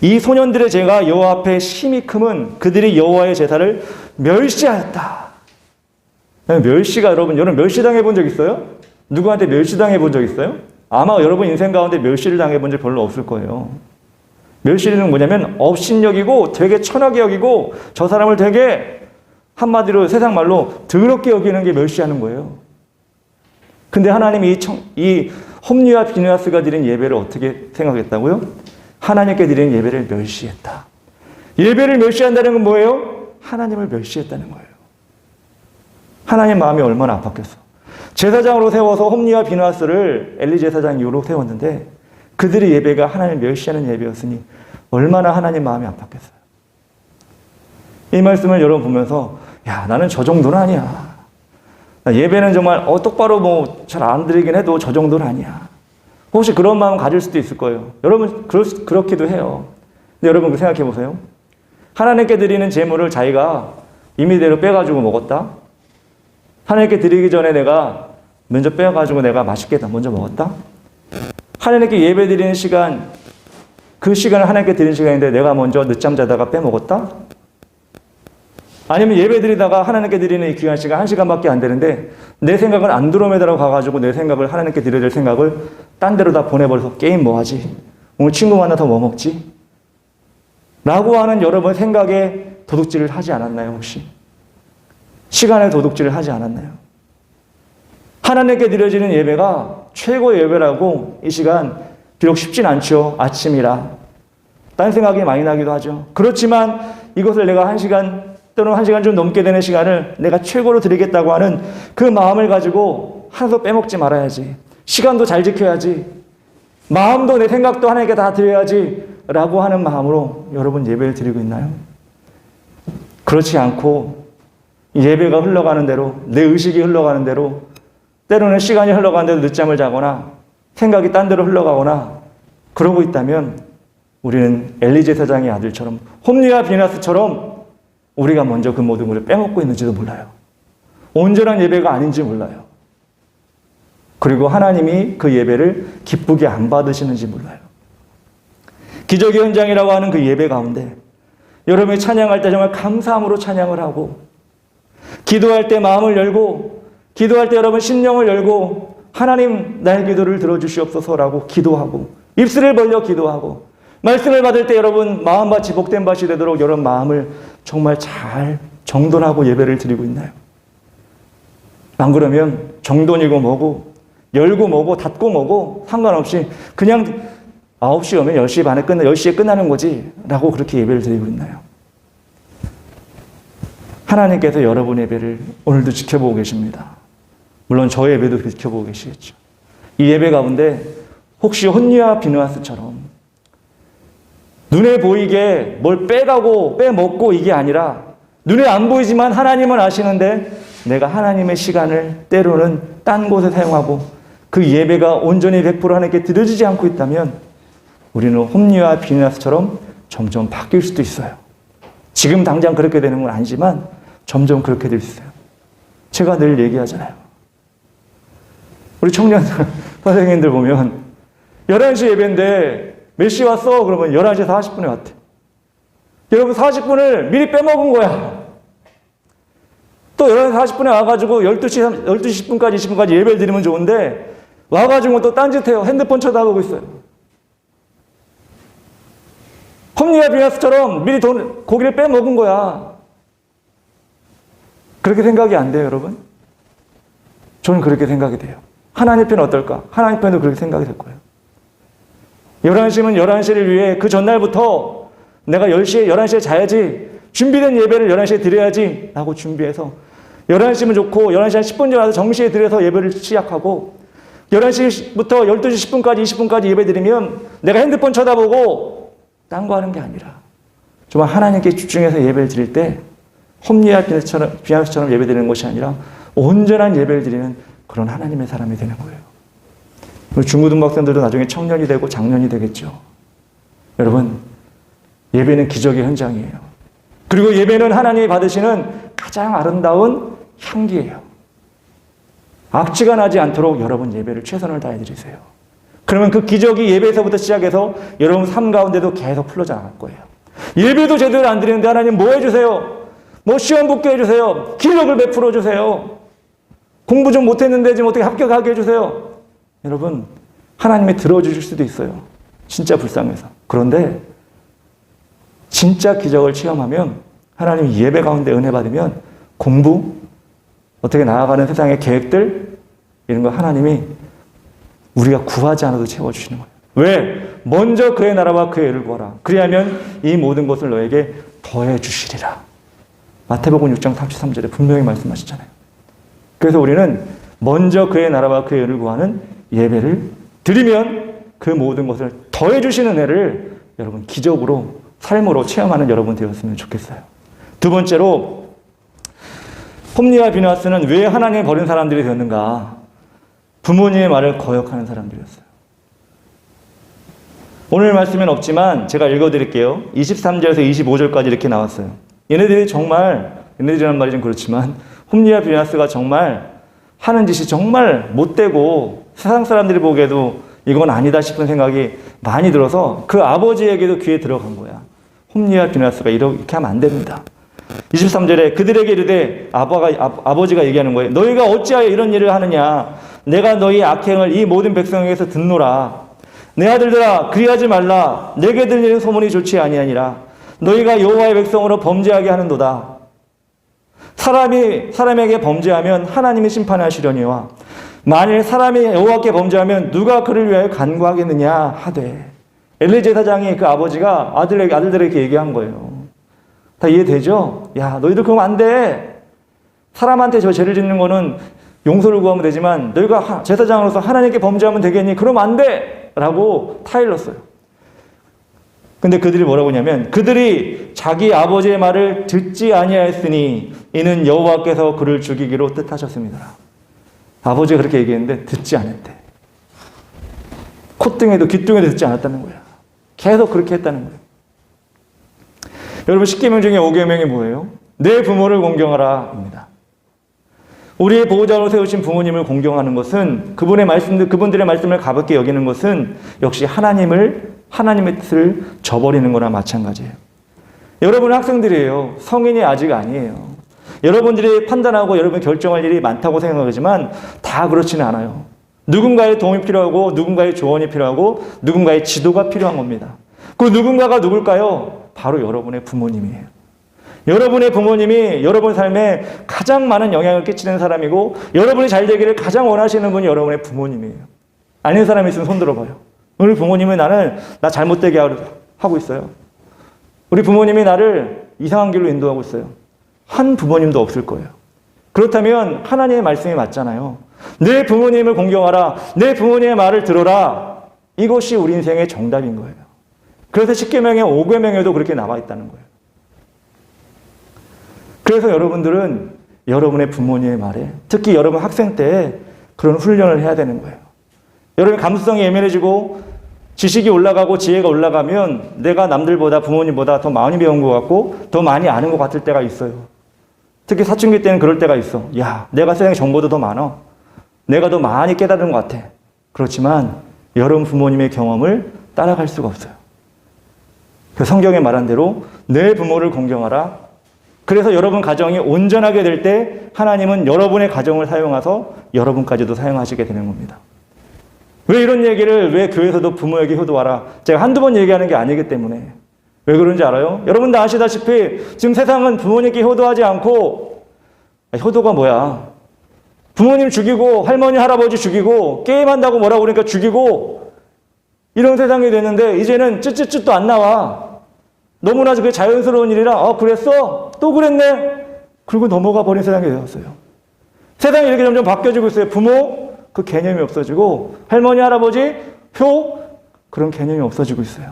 이 소년들의 죄가 여호와 앞에 심히 크면 그들이 여호와의 제사를 멸시하였다. 멸시가 여러분 멸시당해 본 적 있어요? 누구한테 멸시당해 본 적 있어요? 아마 여러분 인생 가운데 멸시를 당해 본 적 별로 없을 거예요. 멸시는 뭐냐면 업신여기고 되게 천하게 여기고 저 사람을 되게 한마디로 세상 말로 더럽게 여기는 게 멸시하는 거예요. 근데 하나님이 이 홈리와 비누아스가 드린 예배를 어떻게 생각했다고요? 하나님께 드린 예배를 멸시했다. 예배를 멸시한다는 건 뭐예요? 하나님을 멸시했다는 거예요. 하나님 마음이 얼마나 아팠겠어. 제사장으로 세워서 홈리와 비누아스를 엘리 제사장 이후로 세웠는데 그들의 예배가 하나님을 멸시하는 예배였으니 얼마나 하나님 마음이 아팠겠어요. 이 말씀을 여러분 보면서 야 나는 저 정도는 아니야. 예배는 정말 똑바로 뭐 잘 안 드리긴 해도 저 정도는 아니야. 혹시 그런 마음 가질 수도 있을 거예요. 여러분 그렇기도 해요. 근데 여러분 생각해 보세요. 하나님께 드리는 제물을 자기가 임의대로 빼가지고 먹었다? 하나님께 드리기 전에 내가 먼저 빼가지고 내가 맛있게 먼저 먹었다? 하나님께 예배 드리는 시간, 그 시간을 하나님께 드리는 시간인데 내가 먼저 늦잠 자다가 빼먹었다? 아니면 예배 드리다가 하나님께 드리는 이 귀한 시간 1시간밖에 안 되는데 내 생각은 안드로메다로 가가지고 내 생각을 하나님께 드려야 될 생각을 딴 데로 다 보내버려서 게임 뭐 하지? 오늘 친구 만나서 뭐 먹지? 라고 하는 여러분 생각에 도둑질을 하지 않았나요 혹시? 시간에 도둑질을 하지 않았나요? 하나님께 드려지는 예배가 최고의 예배라고 이 시간 비록 쉽진 않죠. 아침이라. 딴 생각이 많이 나기도 하죠. 그렇지만 이것을 내가 1시간 또는 1시간 좀 넘게 되는 시간을 내가 최고로 드리겠다고 하는 그 마음을 가지고 하나도 빼먹지 말아야지. 시간도 잘 지켜야지. 마음도 내 생각도 하나님께 다 드려야지 라고 하는 마음으로 여러분 예배를 드리고 있나요? 그렇지 않고 예배가 흘러가는 대로 내 의식이 흘러가는 대로 때로는 시간이 흘러가는 대로 늦잠을 자거나 생각이 딴 데로 흘러가거나 그러고 있다면 우리는 엘리 제사장의 아들처럼 홈리와 비나스처럼 우리가 먼저 그 모든 것을 빼먹고 있는지도 몰라요. 온전한 예배가 아닌지 몰라요. 그리고 하나님이 그 예배를 기쁘게 안 받으시는지 몰라요. 기적의 현장이라고 하는 그 예배 가운데 여러분이 찬양할 때 정말 감사함으로 찬양을 하고 기도할 때 마음을 열고 기도할 때 여러분 심령을 열고 하나님 나의 기도를 들어주시옵소서라고 기도하고 입술을 벌려 기도하고 말씀을 받을 때 여러분 마음밭이 복된 밭이 되도록 여러분 마음을 정말 잘 정돈하고 예배를 드리고 있나요? 안 그러면 정돈이고 뭐고 열고 뭐고 닫고 뭐고 상관없이 그냥 9시 오면 10시 반에 10시에 끝나는 거지 라고 그렇게 예배를 드리고 있나요? 하나님께서 여러분의 예배를 오늘도 지켜보고 계십니다. 물론 저의 예배도 지켜보고 계시겠죠. 이 예배 가운데 혹시 혼니와 비느하스처럼 눈에 보이게 뭘 빼가고 빼먹고 이게 아니라 눈에 안 보이지만 하나님은 아시는데 내가 하나님의 시간을 때로는 딴 곳에 사용하고 그 예배가 온전히 100% 하나님께 드려지지 않고 있다면 우리는 홈리와 비느하스처럼 점점 바뀔 수도 있어요. 지금 당장 그렇게 되는 건 아니지만 점점 그렇게 될 수 있어요. 제가 늘 얘기하잖아요. 우리 청년 선생님들 보면 11시 예배인데 몇 시 왔어? 그러면 11시 40분에 왔대. 여러분 40분을 미리 빼먹은 거야. 또 11시 40분에 와가지고 12시 10분까지 20분까지 예배를 드리면 좋은데 와가지고 또 딴짓해요. 핸드폰 쳐다보고 있어요. 홈리와 비나스처럼 미리 고기를 빼먹은 거야. 그렇게 생각이 안 돼요, 여러분? 저는 그렇게 생각이 돼요. 하나님 편은 어떨까? 하나님 편도 그렇게 생각이 될 거예요. 11시면 11시를 위해 그 전날부터 내가 11시에 자야지, 준비된 예배를 11시에 드려야지 라고 준비해서 11시면 좋고 11시 한 10분 전에 와서 정시에 드려서 예배를 시작하고 11시부터 12시 10분까지 20분까지 예배 드리면 내가 핸드폰 쳐다보고 딴 거 하는 게 아니라 정말 하나님께 집중해서 예배를 드릴 때 홈리와 비나스처럼 예배 드리는 것이 아니라 온전한 예배를 드리는 그런 하나님의 사람이 되는 거예요. 우리 중고등학생들도 나중에 청년이 되고 장년이 되겠죠. 여러분, 예배는 기적의 현장이에요. 그리고 예배는 하나님이 받으시는 가장 아름다운 향기예요. 악취가 나지 않도록 여러분 예배를 최선을 다해 드리세요. 그러면 그 기적이 예배에서부터 시작해서 여러분 삶 가운데도 계속 풀려져 나갈 거예요. 예배도 제대로 안 드리는데 하나님 뭐 해주세요? 뭐 시험 붙게 해주세요? 기력을 베풀어 주세요? 공부 좀 못했는데 지금 어떻게 합격하게 해주세요? 여러분, 하나님이 들어주실 수도 있어요. 진짜 불쌍해서. 그런데 진짜 기적을 체험하면 하나님 예배 가운데 은혜 받으면 공부, 어떻게 나아가는 세상의 계획들 이런 거 하나님이 우리가 구하지 않아도 채워주시는 거예요. 왜? 먼저 그의 나라와 그의 의를 구하라. 그리하면 이 모든 것을 너에게 더해 주시리라. 마태복음 6장 33절에 분명히 말씀하셨잖아요. 그래서 우리는 먼저 그의 나라와 그의 의를 구하는 예배를 드리면 그 모든 것을 더해 주시는 은혜를 여러분 기적으로 삶으로 체험하는 여러분 되었으면 좋겠어요. 두 번째로 홈리와 비느하스는 왜 하나님을 버린 사람들이 되었는가? 부모님의 말을 거역하는 사람들이었어요. 오늘 말씀엔 없지만 제가 읽어드릴게요. 23절에서 25절까지 이렇게 나왔어요. 얘네들이라는 말이 좀 그렇지만 홈리와 비나스가 정말 하는 짓이 정말 못되고 세상 사람들이 보기에도 이건 아니다 싶은 생각이 많이 들어서 그 아버지에게도 귀에 들어간 거야. 홈리와 비나스가 이렇게 하면 안 됩니다. 23절에 그들에게 이르되 아버지가 얘기하는 거예요. 너희가 어찌하여 이런 일을 하느냐. 내가 너희 악행을 이 모든 백성에게서 듣노라. 내 아들들아 그리하지 말라. 내게 들리는 소문이 좋지 아니하니라. 너희가 여호와의 백성으로 범죄하게 하는도다. 사람에게 범죄하면 하나님이 심판하시려니와 만일 사람이 여호와께 범죄하면 누가 그를 위하여 간구하겠느냐 하되. 엘리 제사장이 그 아버지가 아들들에게 얘기한 거예요. 다 이해되죠? 야, 너희들 그러면 안 돼. 사람한테 저 죄를 짓는 거는 용서를 구하면 되지만 너희가 제사장으로서 하나님께 범죄하면 되겠니? 그러면 안 돼! 라고 타일렀어요. 근데 그들이 뭐라고 하냐면 그들이 자기 아버지의 말을 듣지 아니하였으니 이는 여호와께서 그를 죽이기로 뜻하셨습니다. 아버지가 그렇게 얘기했는데 듣지 않았대. 콧등에도 귓등에도 듣지 않았다는 거야. 계속 그렇게 했다는 거예요. 여러분 10계명 중에 5계명이 뭐예요? 내 부모를 공경하라 입니다. 우리의 보호자로 세우신 부모님을 공경하는 것은 그분들의 말씀을 가볍게 여기는 것은 역시 하나님의 뜻을 저버리는 거나 마찬가지예요. 여러분은 학생들이에요. 성인이 아직 아니에요. 여러분들이 판단하고 여러분 결정할 일이 많다고 생각하지만 다 그렇지는 않아요. 누군가의 도움이 필요하고 누군가의 조언이 필요하고 누군가의 지도가 필요한 겁니다. 그 누군가가 누굴까요? 바로 여러분의 부모님이에요. 여러분의 부모님이 여러분 삶에 가장 많은 영향을 끼치는 사람이고 여러분이 잘 되기를 가장 원하시는 분이 여러분의 부모님이에요. 아닌 사람이 있으면 손 들어봐요. 우리 부모님이 나 잘못되게 하고 있어요. 우리 부모님이 나를 이상한 길로 인도하고 있어요. 한 부모님도 없을 거예요. 그렇다면 하나님의 말씀이 맞잖아요. 내 부모님을 공경하라. 내 부모님의 말을 들어라. 이것이 우리 인생의 정답인 거예요. 그래서 10계명의 5계명에도 그렇게 나와 있다는 거예요. 그래서 여러분들은 여러분의 부모님의 말에 특히 여러분 학생 때 그런 훈련을 해야 되는 거예요. 여러분 감수성이 예민해지고 지식이 올라가고 지혜가 올라가면 내가 남들보다 부모님보다 더 많이 배운 것 같고 더 많이 아는 것 같을 때가 있어요. 특히 사춘기 때는 그럴 때가 있어. 야, 내가 세상에 정보도 더 많아. 내가 더 많이 깨달은 것 같아. 그렇지만 여러분 부모님의 경험을 따라갈 수가 없어요. 그 성경에 말한 대로 내 부모를 공경하라. 그래서 여러분 가정이 온전하게 될 때 하나님은 여러분의 가정을 사용하셔서 여러분까지도 사용하시게 되는 겁니다. 왜 이런 얘기를 왜 교회에서도 부모에게 효도하라. 제가 한두 번 얘기하는 게 아니기 때문에. 왜 그런지 알아요? 여러분 다 아시다시피 지금 세상은 부모님께 효도하지 않고 효도가 뭐야? 부모님 죽이고 할머니 할아버지 죽이고 게임한다고 뭐라고 그러니까 죽이고 이런 세상이 됐는데 이제는 쯧쯧쯧도 안 나와. 너무나 그게 자연스러운 일이라 그랬어? 또 그랬네? 그리고 넘어가 버린 세상이 되었어요. 세상이 이렇게 점점 바뀌어지고 있어요. 부모 그 개념이 없어지고 할머니 할아버지 표 그런 개념이 없어지고 있어요.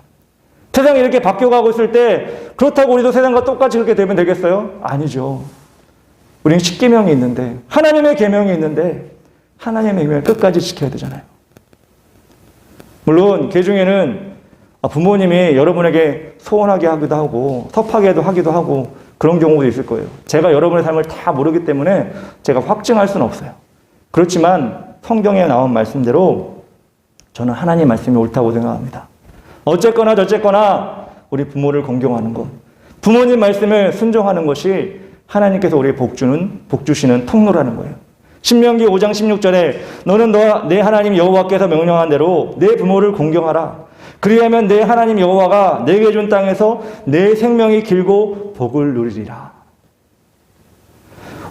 세상이 이렇게 바뀌어가고 있을 때 그렇다고 우리도 세상과 똑같이 그렇게 되면 되겠어요? 아니죠. 우리는 10계명이 있는데 하나님의 계명이 있는데 하나님의 계명을 끝까지 지켜야 되잖아요. 물론 그 중에는 부모님이 여러분에게 소원하게 하기도 하고 섭하게도 하기도 하고 그런 경우도 있을 거예요. 제가 여러분의 삶을 다 모르기 때문에 제가 확증할 수는 없어요. 그렇지만 성경에 나온 말씀대로 저는 하나님 말씀이 옳다고 생각합니다. 어쨌거나 저쨌거나 우리 부모를 공경하는 것, 부모님 말씀을 순종하는 것이 하나님께서 우리에게 복 주시는 통로라는 거예요. 신명기 5장 16절에 너는 내 하나님 여호와께서 명령한 대로 내 부모를 공경하라. 그리하면 내 하나님 여호와가 내게 준 땅에서 내 생명이 길고 복을 누리리라.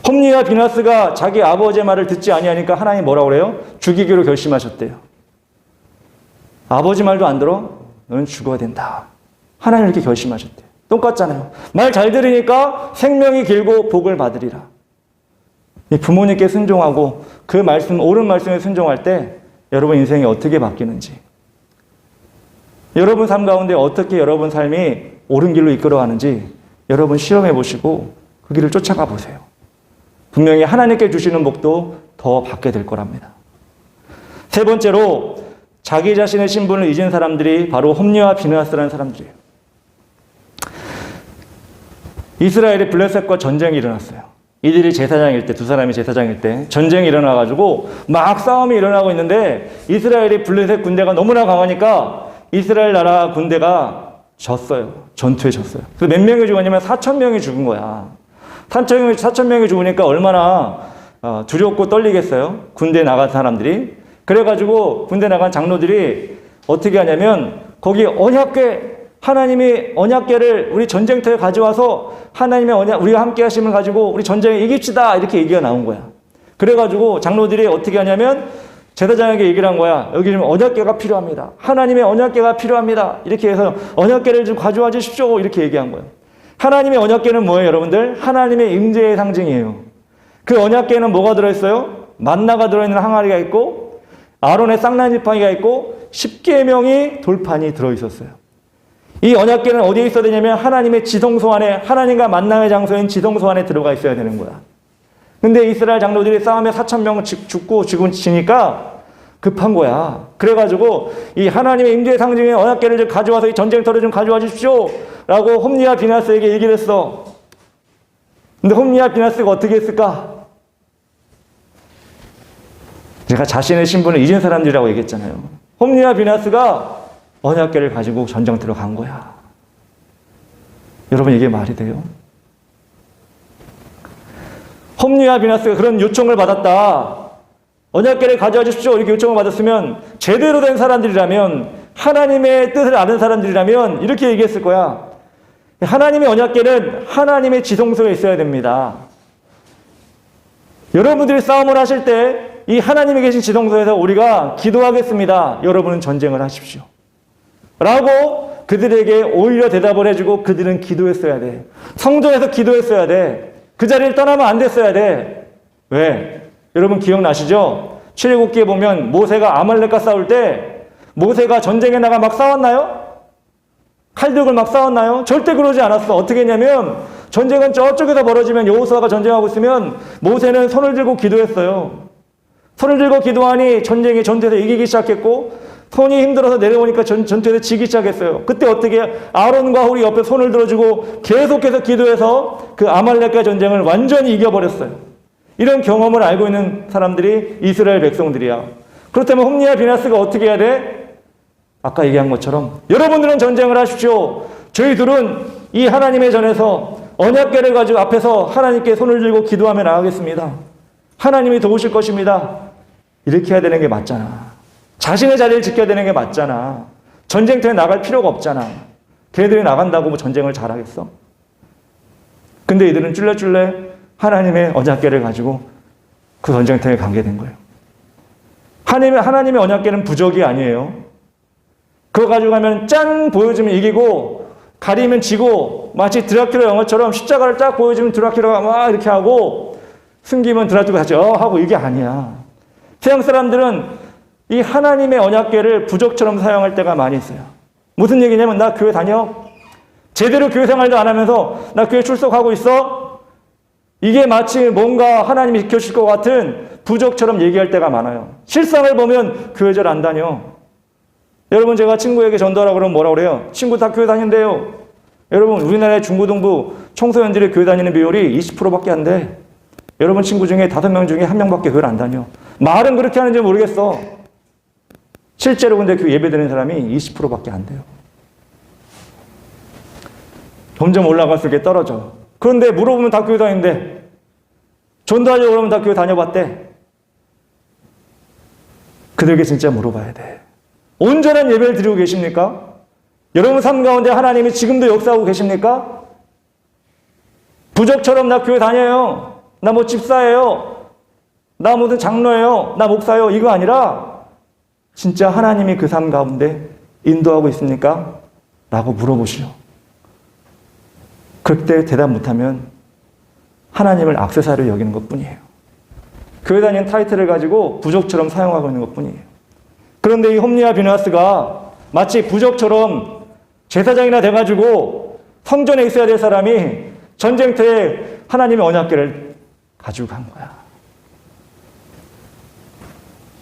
홈리와 비나스가 자기 아버지의 말을 듣지 아니하니까 하나님 뭐라고 그래요? 죽이기로 결심하셨대요. 아버지 말도 안 들어? 너는 죽어야 된다. 하나님 이렇게 결심하셨대요. 똑같잖아요. 말 잘 들으니까 생명이 길고 복을 받으리라. 부모님께 순종하고 그 말씀, 옳은 말씀에 순종할 때 여러분 인생이 어떻게 바뀌는지, 여러분 삶 가운데 어떻게 여러분 삶이 옳은 길로 이끌어가는지 여러분 실험해 보시고 그 길을 쫓아가 보세요. 분명히 하나님께 주시는 복도 더 받게 될 거랍니다. 세 번째로 자기 자신의 신분을 잊은 사람들이 바로 홈리와 비느하스라는 사람들이에요. 이스라엘의 블레셋과 전쟁이 일어났어요. 이들이 제사장일 때, 두 사람이 제사장일 때 전쟁이 일어나가지고 막 싸움이 일어나고 있는데 이스라엘의 블레셋 군대가 너무나 강하니까 이스라엘 나라 군대가 졌어요. 전투에 졌어요. 그래서 몇 명이 죽었냐면 4,000명이 죽은 거야. 4,000명이 죽으니까 얼마나 두렵고 떨리겠어요. 군대에 나간 사람들이. 그래가지고 군대 나간 장로들이 어떻게 하냐면 거기 언약궤, 하나님이 언약궤를 우리 전쟁터에 가져와서 하나님의 언약, 우리와 함께 하심을 가지고 우리 전쟁에 이깁시다. 이렇게 얘기가 나온 거야. 그래가지고 장로들이 어떻게 하냐면 제사장에게 얘기를 한 거야. 여기 지금 언약궤가 필요합니다. 하나님의 언약궤가 필요합니다. 이렇게 해서 언약궤를 좀 가져와 주십시오. 이렇게 얘기한 거예요. 하나님의 언약궤는 뭐예요, 여러분들? 하나님의 임재의 상징이에요. 그 언약궤에는 뭐가 들어있어요? 만나가 들어있는 항아리가 있고 아론의 쌍난지팡이가 있고 십계명이 돌판이 들어있었어요. 이 언약궤는 어디에 있어야 되냐면 하나님의 지성소 안에, 하나님과 만남의 장소인 지성소 안에 들어가 있어야 되는 거야. 근데 이스라엘 장로들이 싸움에 4,000명 죽고 지니까 급한 거야. 그래가지고 이 하나님의 임재의 상징인 언약궤를 좀 가져와서 이 전쟁터를 좀 가져와 주십시오. 라고 홈리와 비느하스에게 얘기를 했어. 근데 홈리와 비느하스가 어떻게 했을까? 제가 자신의 신분을 잊은 사람들이라고 얘기했잖아요. 홈리와 비느하스가 언약궤를 가지고 전쟁터로 간 거야. 여러분 이게 말이 돼요? 홈리와 비느하스가 그런 요청을 받았다. 언약궤를 가져와 주십시오. 이렇게 요청을 받았으면 제대로 된 사람들이라면, 하나님의 뜻을 아는 사람들이라면 이렇게 얘기했을 거야. 하나님의 언약궤는 하나님의 지성소에 있어야 됩니다. 여러분들이 싸움을 하실 때 이 하나님이 계신 지성소에서 우리가 기도하겠습니다. 여러분은 전쟁을 하십시오. 라고 그들에게 오히려 대답을 해주고 그들은 기도했어야 돼. 성전에서 기도했어야 돼. 그 자리를 떠나면 안 됐어야 돼. 왜? 여러분 기억나시죠? 출애굽기에 보면 모세가 아말렉과 싸울 때 모세가 전쟁에 나가 막 싸웠나요? 칼 들고 막 싸웠나요? 절대 그러지 않았어. 어떻게 했냐면 전쟁은 저쪽에서 벌어지면 여호수아가 전쟁하고 있으면 모세는 손을 들고 기도했어요. 손을 들고 기도하니 전투에서 이기기 시작했고 손이 힘들어서 내려오니까 전투에서 지기 시작했어요. 그때 어떻게 아론과 홀이 옆에 손을 들어주고 계속해서 기도해서 그 아말렉과 전쟁을 완전히 이겨버렸어요. 이런 경험을 알고 있는 사람들이 이스라엘 백성들이야. 그렇다면 홈리와 비느하스가 어떻게 해야 돼? 아까 얘기한 것처럼 여러분들은 전쟁을 하십시오. 저희들은 이 하나님의 전에서 언약궤를 가지고 앞에서 하나님께 손을 들고 기도하며 나가겠습니다. 하나님이 도우실 것입니다. 이렇게 해야 되는 게 맞잖아. 자신의 자리를 지켜야 되는 게 맞잖아. 전쟁터에 나갈 필요가 없잖아. 걔네들이 나간다고 뭐 전쟁을 잘하겠어? 근데 이들은 쫄래쫄래 하나님의 언약궤를 가지고 그 전쟁터에 가게 된 거예요. 하나님의 언약궤는 부적이 아니에요. 그거 가지고 가면 짠 보여주면 이기고 가리면 지고 마치 드라큘라 영화처럼 십자가를 딱 보여주면 드라큘라가 막 이렇게 하고 숨기면 드라큘라가 같이 하고 이게 아니야. 세상 사람들은 이 하나님의 언약궤를 부적처럼 사용할 때가 많이 있어요. 무슨 얘기냐면 나 교회 다녀? 제대로 교회 생활도 안 하면서 나 교회 출석하고 있어? 이게 마치 뭔가 하나님이 지켜줄 것 같은 부적처럼 얘기할 때가 많아요. 실상을 보면 교회 잘 안 다녀. 여러분 제가 친구에게 전도하라고 그러면 뭐라고 그래요? 친구 다 교회 다닌대요. 여러분 우리나라의 중고등부 청소년들이 교회 다니는 비율이 20%밖에 안 돼. 여러분 친구 중에 5명 중에 1명밖에 교회를 안 다녀. 말은 그렇게 하는지 모르겠어. 실제로 근데 그 예배 드리는 사람이 20%밖에 안 돼요. 점점 올라갈수록 이게 떨어져. 그런데 물어보면 다 교회 다니는데 전도하려고 그러면 다 교회 다녀봤대. 그들에게 진짜 물어봐야 돼. 온전한 예배를 드리고 계십니까? 여러분 삶 가운데 하나님이 지금도 역사하고 계십니까? 부적처럼 나 교회 다녀요. 나 뭐 집사예요. 나 무슨 장로예요. 나 목사예요. 이거 아니라 진짜 하나님이 그 삶 가운데 인도하고 있습니까? 라고 물어보시오. 그때 대답 못하면 하나님을 악세사리로 여기는 것뿐이에요. 교회 다니는 타이틀을 가지고 부적처럼 사용하고 있는 것뿐이에요. 그런데 이 홈리와 비느하스가 마치 부적처럼 제사장이나 돼가지고 성전에 있어야 될 사람이 전쟁터에 하나님의 언약궤를 가지고 간 거야.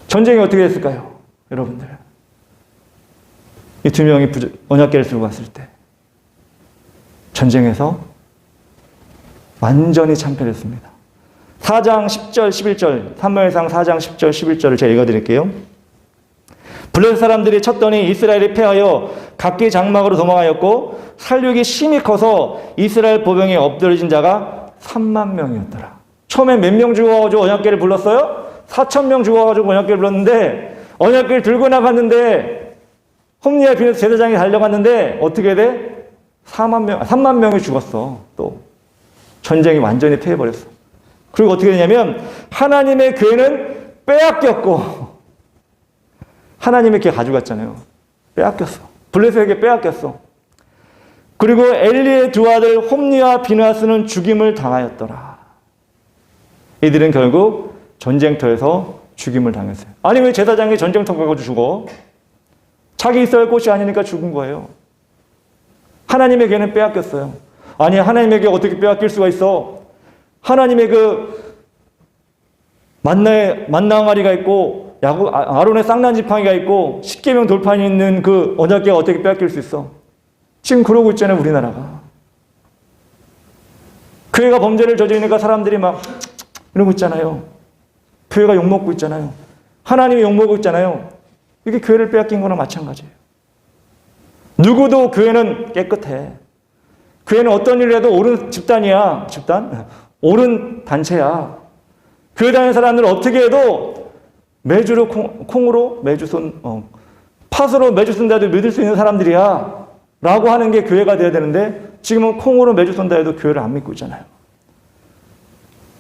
전쟁이 어떻게 됐을까요? 여러분들. 이 두 명이 언약궤를 들고 갔을 때 전쟁에서 완전히 참패했습니다. 4장 10절 11절 사무엘상 4장 10절 11절을 제가 읽어드릴게요. 블레셋 사람들이 쳤더니 이스라엘이 패하여 각기 장막으로 도망하였고 살육이 심히 커서 이스라엘 보병에 엎드러진 자가 3만 명이었더라. 처음에 몇 명 죽어가지고 언약궤를 불렀어요? 4,000명 죽어가지고 언약궤를 불렀는데 언약궤를 들고 나갔는데 홈리와 비느하스 제사장이 달려갔는데 어떻게 돼? 3만 명이 죽었어. 또 전쟁이 완전히 패해버렸어. 그리고 어떻게 되냐면 하나님의 교회는 빼앗겼고 하나님의 교회 가져갔잖아요. 빼앗겼어. 블레셋에게 빼앗겼어. 그리고 엘리의 두 아들 홈리와 비느하스는 죽임을 당하였더라. 이들은 결국 전쟁터에서 죽임을 당했어요. 아니 왜 제사장이 전쟁터 가서 죽어? 자기 있어야 할 곳이 아니니까 죽은 거예요. 하나님의 교회는 빼앗겼어요. 아니 하나님의 교회 어떻게 빼앗길 수가 있어? 하나님의 그 만나 항아리가 있고 아론의 쌍난 지팡이가 있고 십계명 돌판이 있는 그 언약궤가 어떻게 빼앗길 수 있어? 지금 그러고 있잖아요, 우리나라가. 교회가 범죄를 저지르니까 사람들이 막 이러고 있잖아요. 교회가 욕먹고 있잖아요. 하나님이 욕먹고 있잖아요. 이게 교회를 빼앗긴 거나 마찬가지예요. 누구도 교회는 깨끗해. 교회는 어떤 일을 해도 옳은 집단이야. 집단? 옳은 단체야. 교회 다니는 사람들은 어떻게 해도 매주로 콩으로 매주손, 팥으로 매주 쓴다 해도 믿을 수 있는 사람들이야. 라고 하는 게 교회가 돼야 되는데 지금은 콩으로 매주 쏜다 해도 교회를 안 믿고 있잖아요.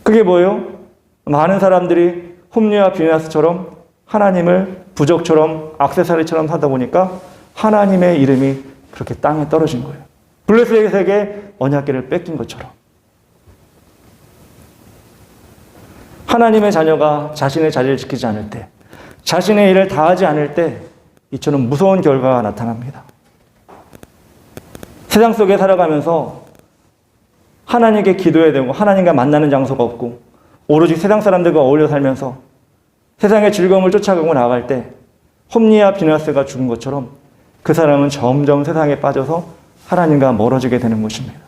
그게 뭐예요? 많은 사람들이 홈리와 비느하스처럼 하나님을 부적처럼 액세서리처럼 하다 보니까 하나님의 이름이 그렇게 땅에 떨어진 거예요. 블레셋에게 언약궤를 뺏긴 것처럼. 하나님의 자녀가 자신의 자리를 지키지 않을 때, 자신의 일을 다하지 않을 때 이처럼 무서운 결과가 나타납니다. 세상 속에 살아가면서 하나님께 기도해야 되고 하나님과 만나는 장소가 없고 오로지 세상 사람들과 어울려 살면서 세상의 즐거움을 쫓아가고 나아갈 때 홈리와 비느하스가 죽은 것처럼 그 사람은 점점 세상에 빠져서 하나님과 멀어지게 되는 것입니다.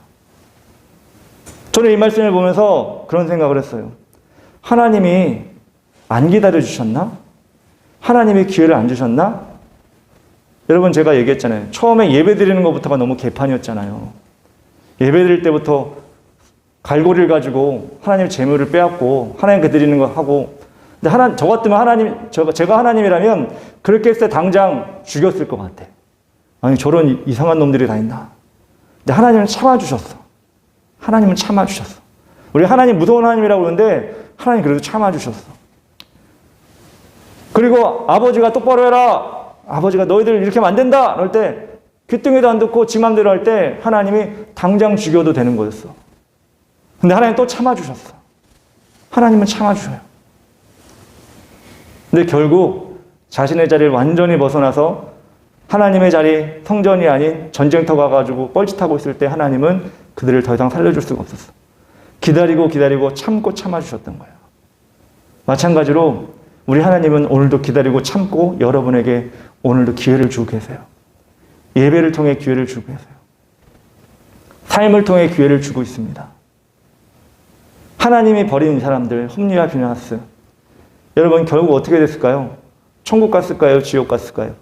저는 이 말씀을 보면서 그런 생각을 했어요. 하나님이 안 기다려주셨나? 하나님이 기회를 안 주셨나? 여러분 제가 얘기했잖아요. 처음에 예배 드리는 것부터가 너무 개판이었잖아요. 예배 드릴 때부터 갈고리를 가지고 하나님 재물을 빼앗고 하나님께 드리는 거 하고 근데 저 같으면 제가 하나님이라면 그렇게 했을 때 당장 죽였을 것 같아. 아니 저런 이상한 놈들이 다 있나. 근데 하나님은 참아주셨어. 하나님은 참아주셨어. 우리 하나님 무서운 하나님이라고 그러는데 하나님 그래도 참아주셨어. 그리고 아버지가 똑바로 해라. 아버지가 너희들 이렇게 하면 안 된다. 그럴 때 귀뚱이도 안 듣고 지 맘대로 할 때 하나님이 당장 죽여도 되는 거였어. 근데 하나님 또 참아주셨어. 하나님은 참아주셔요. 근데 결국 자신의 자리를 완전히 벗어나서 하나님의 자리, 성전이 아닌 전쟁터 가가지고 뻘짓하고 있을 때 하나님은 그들을 더 이상 살려줄 수가 없었어. 기다리고 참고 참아주셨던 거예요. 마찬가지로 우리 하나님은 오늘도 기다리고 참고 여러분에게 오늘도 기회를 주고 계세요. 예배를 통해 기회를 주고 계세요. 삶을 통해 기회를 주고 있습니다. 하나님이 버린 사람들, 홈리와 비느하스. 여러분 결국 어떻게 됐을까요? 천국 갔을까요? 지옥 갔을까요?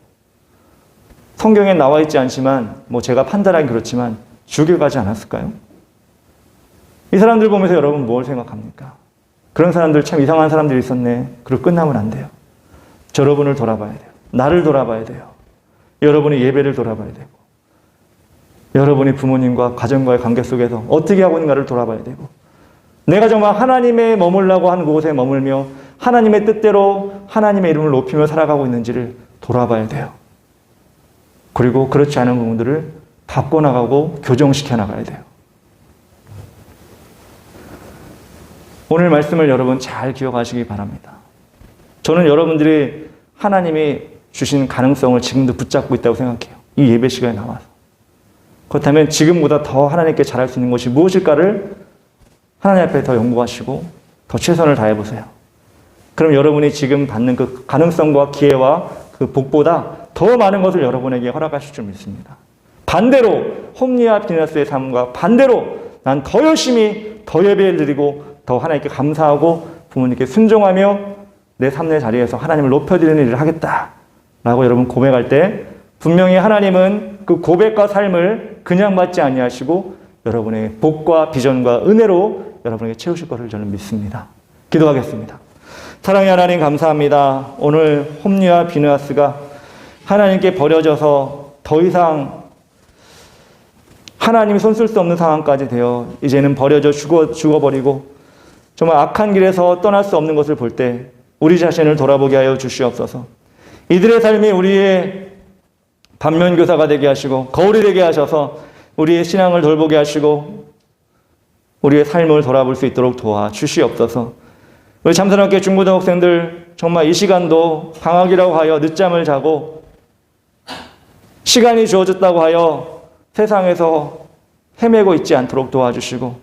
성경에 나와 있지 않지만 제가 판단하기 그렇지만 지옥에 가지 않았을까요? 이 사람들 보면서 여러분 뭘 생각합니까? 그런 사람들 참 이상한 사람들이 있었네. 그리고 끝나면 안 돼요. 여러분을 돌아봐야 돼요. 나를 돌아봐야 돼요. 여러분의 예배를 돌아봐야 되고 여러분이 부모님과 가정과의 관계 속에서 어떻게 하고 있는가를 돌아봐야 되고 내가 정말 하나님의 머물라고 하는 곳에 머물며 하나님의 뜻대로 하나님의 이름을 높이며 살아가고 있는지를 돌아봐야 돼요. 그리고 그렇지 않은 부분들을 바꿔나가고 교정시켜 나가야 돼요. 오늘 말씀을 여러분 잘 기억하시기 바랍니다. 저는 여러분들이 하나님이 주신 가능성을 지금도 붙잡고 있다고 생각해요. 이 예배 시간에 나와서. 그렇다면 지금보다 더 하나님께 잘할 수 있는 것이 무엇일까를 하나님 앞에 더 연구하시고 더 최선을 다해보세요. 그럼 여러분이 지금 받는 그 가능성과 기회와 그 복보다 더 많은 것을 여러분에게 허락하실 줄 믿습니다. 반대로 홈리와 비너스의 삶과 반대로 난 더 열심히 더 예배를 드리고 더 하나님께 감사하고 부모님께 순종하며 내 삶의 자리에서 하나님을 높여드리는 일을 하겠다라고 여러분 고백할 때 분명히 하나님은 그 고백과 삶을 그냥 받지 아니하시고 여러분의 복과 비전과 은혜로 여러분에게 채우실 것을 저는 믿습니다. 기도하겠습니다. 사랑의 하나님 감사합니다. 오늘 홈리와 비느하스가 하나님께 버려져서 더 이상 하나님이 손쓸 수 없는 상황까지 되어 이제는 버려져 죽어버리고 정말 악한 길에서 떠날 수 없는 것을 볼 때 우리 자신을 돌아보게 하여 주시옵소서. 이들의 삶이 우리의 반면교사가 되게 하시고 거울이 되게 하셔서 우리의 신앙을 돌보게 하시고 우리의 삶을 돌아볼 수 있도록 도와주시옵소서. 우리 참사랑교회 중고등학생들 정말 이 시간도 방학이라고 하여 늦잠을 자고 시간이 주어졌다고 하여 세상에서 헤매고 있지 않도록 도와주시고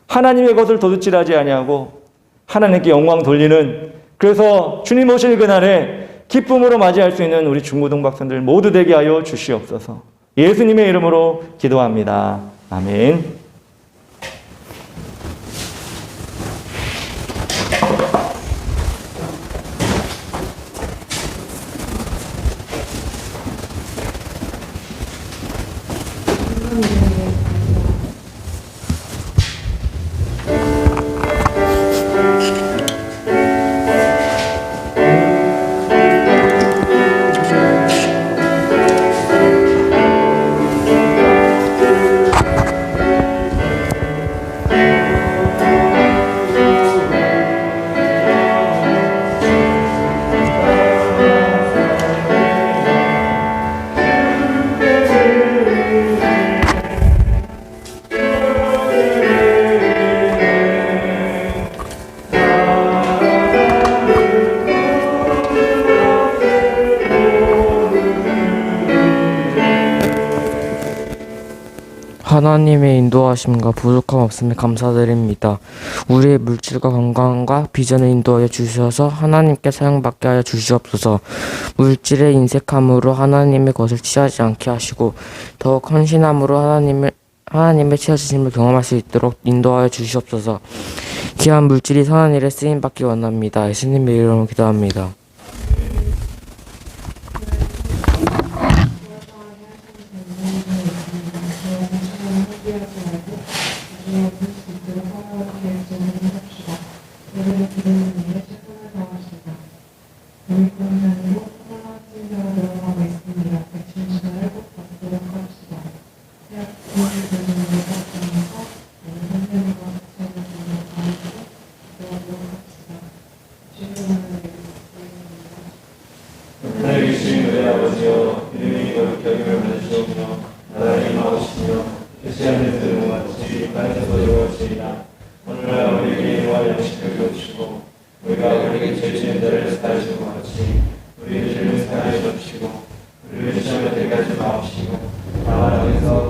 하나님의 것을 도둑질하지 아니하고 하나님께 영광 돌리는 그래서 주님 오실 그날에 기쁨으로 맞이할 수 있는 우리 중고등학생들 모두 되게 하여 주시옵소서. 예수님의 이름으로 기도합니다. 아멘. 하나님의 인도하심과 부족함 없음에 감사드립니다. 우리의 물질과 건강과 비전을 인도하여 주셔서 하나님께 사용받게 하여 주시옵소서. 물질에 인색함으로 하나님의 것을 취하지 않게 하시고 더욱 헌신함으로 하나님의 취하심을 경험할 수 있도록 인도하여 주시옵소서. 귀한 물질이 선한 일에 쓰임받기 원합니다. 예수님의 이름으로 기도합니다. 하늘에 계신 우리 아버지여 이름이 거룩히 여김을 받으시오며 나라의 임하옵시며 뜻이 하는 대로 같이 땅에서도 이루어지리라. 오늘날 우리에게 일용할 양식을 주옵시고 우리가 우리에게 죄 지은 자를 사하시는 것 같이 우리의 죄를 사하여 주옵시고 우리를 시험에 들게 하지 마옵시고 다만 악에서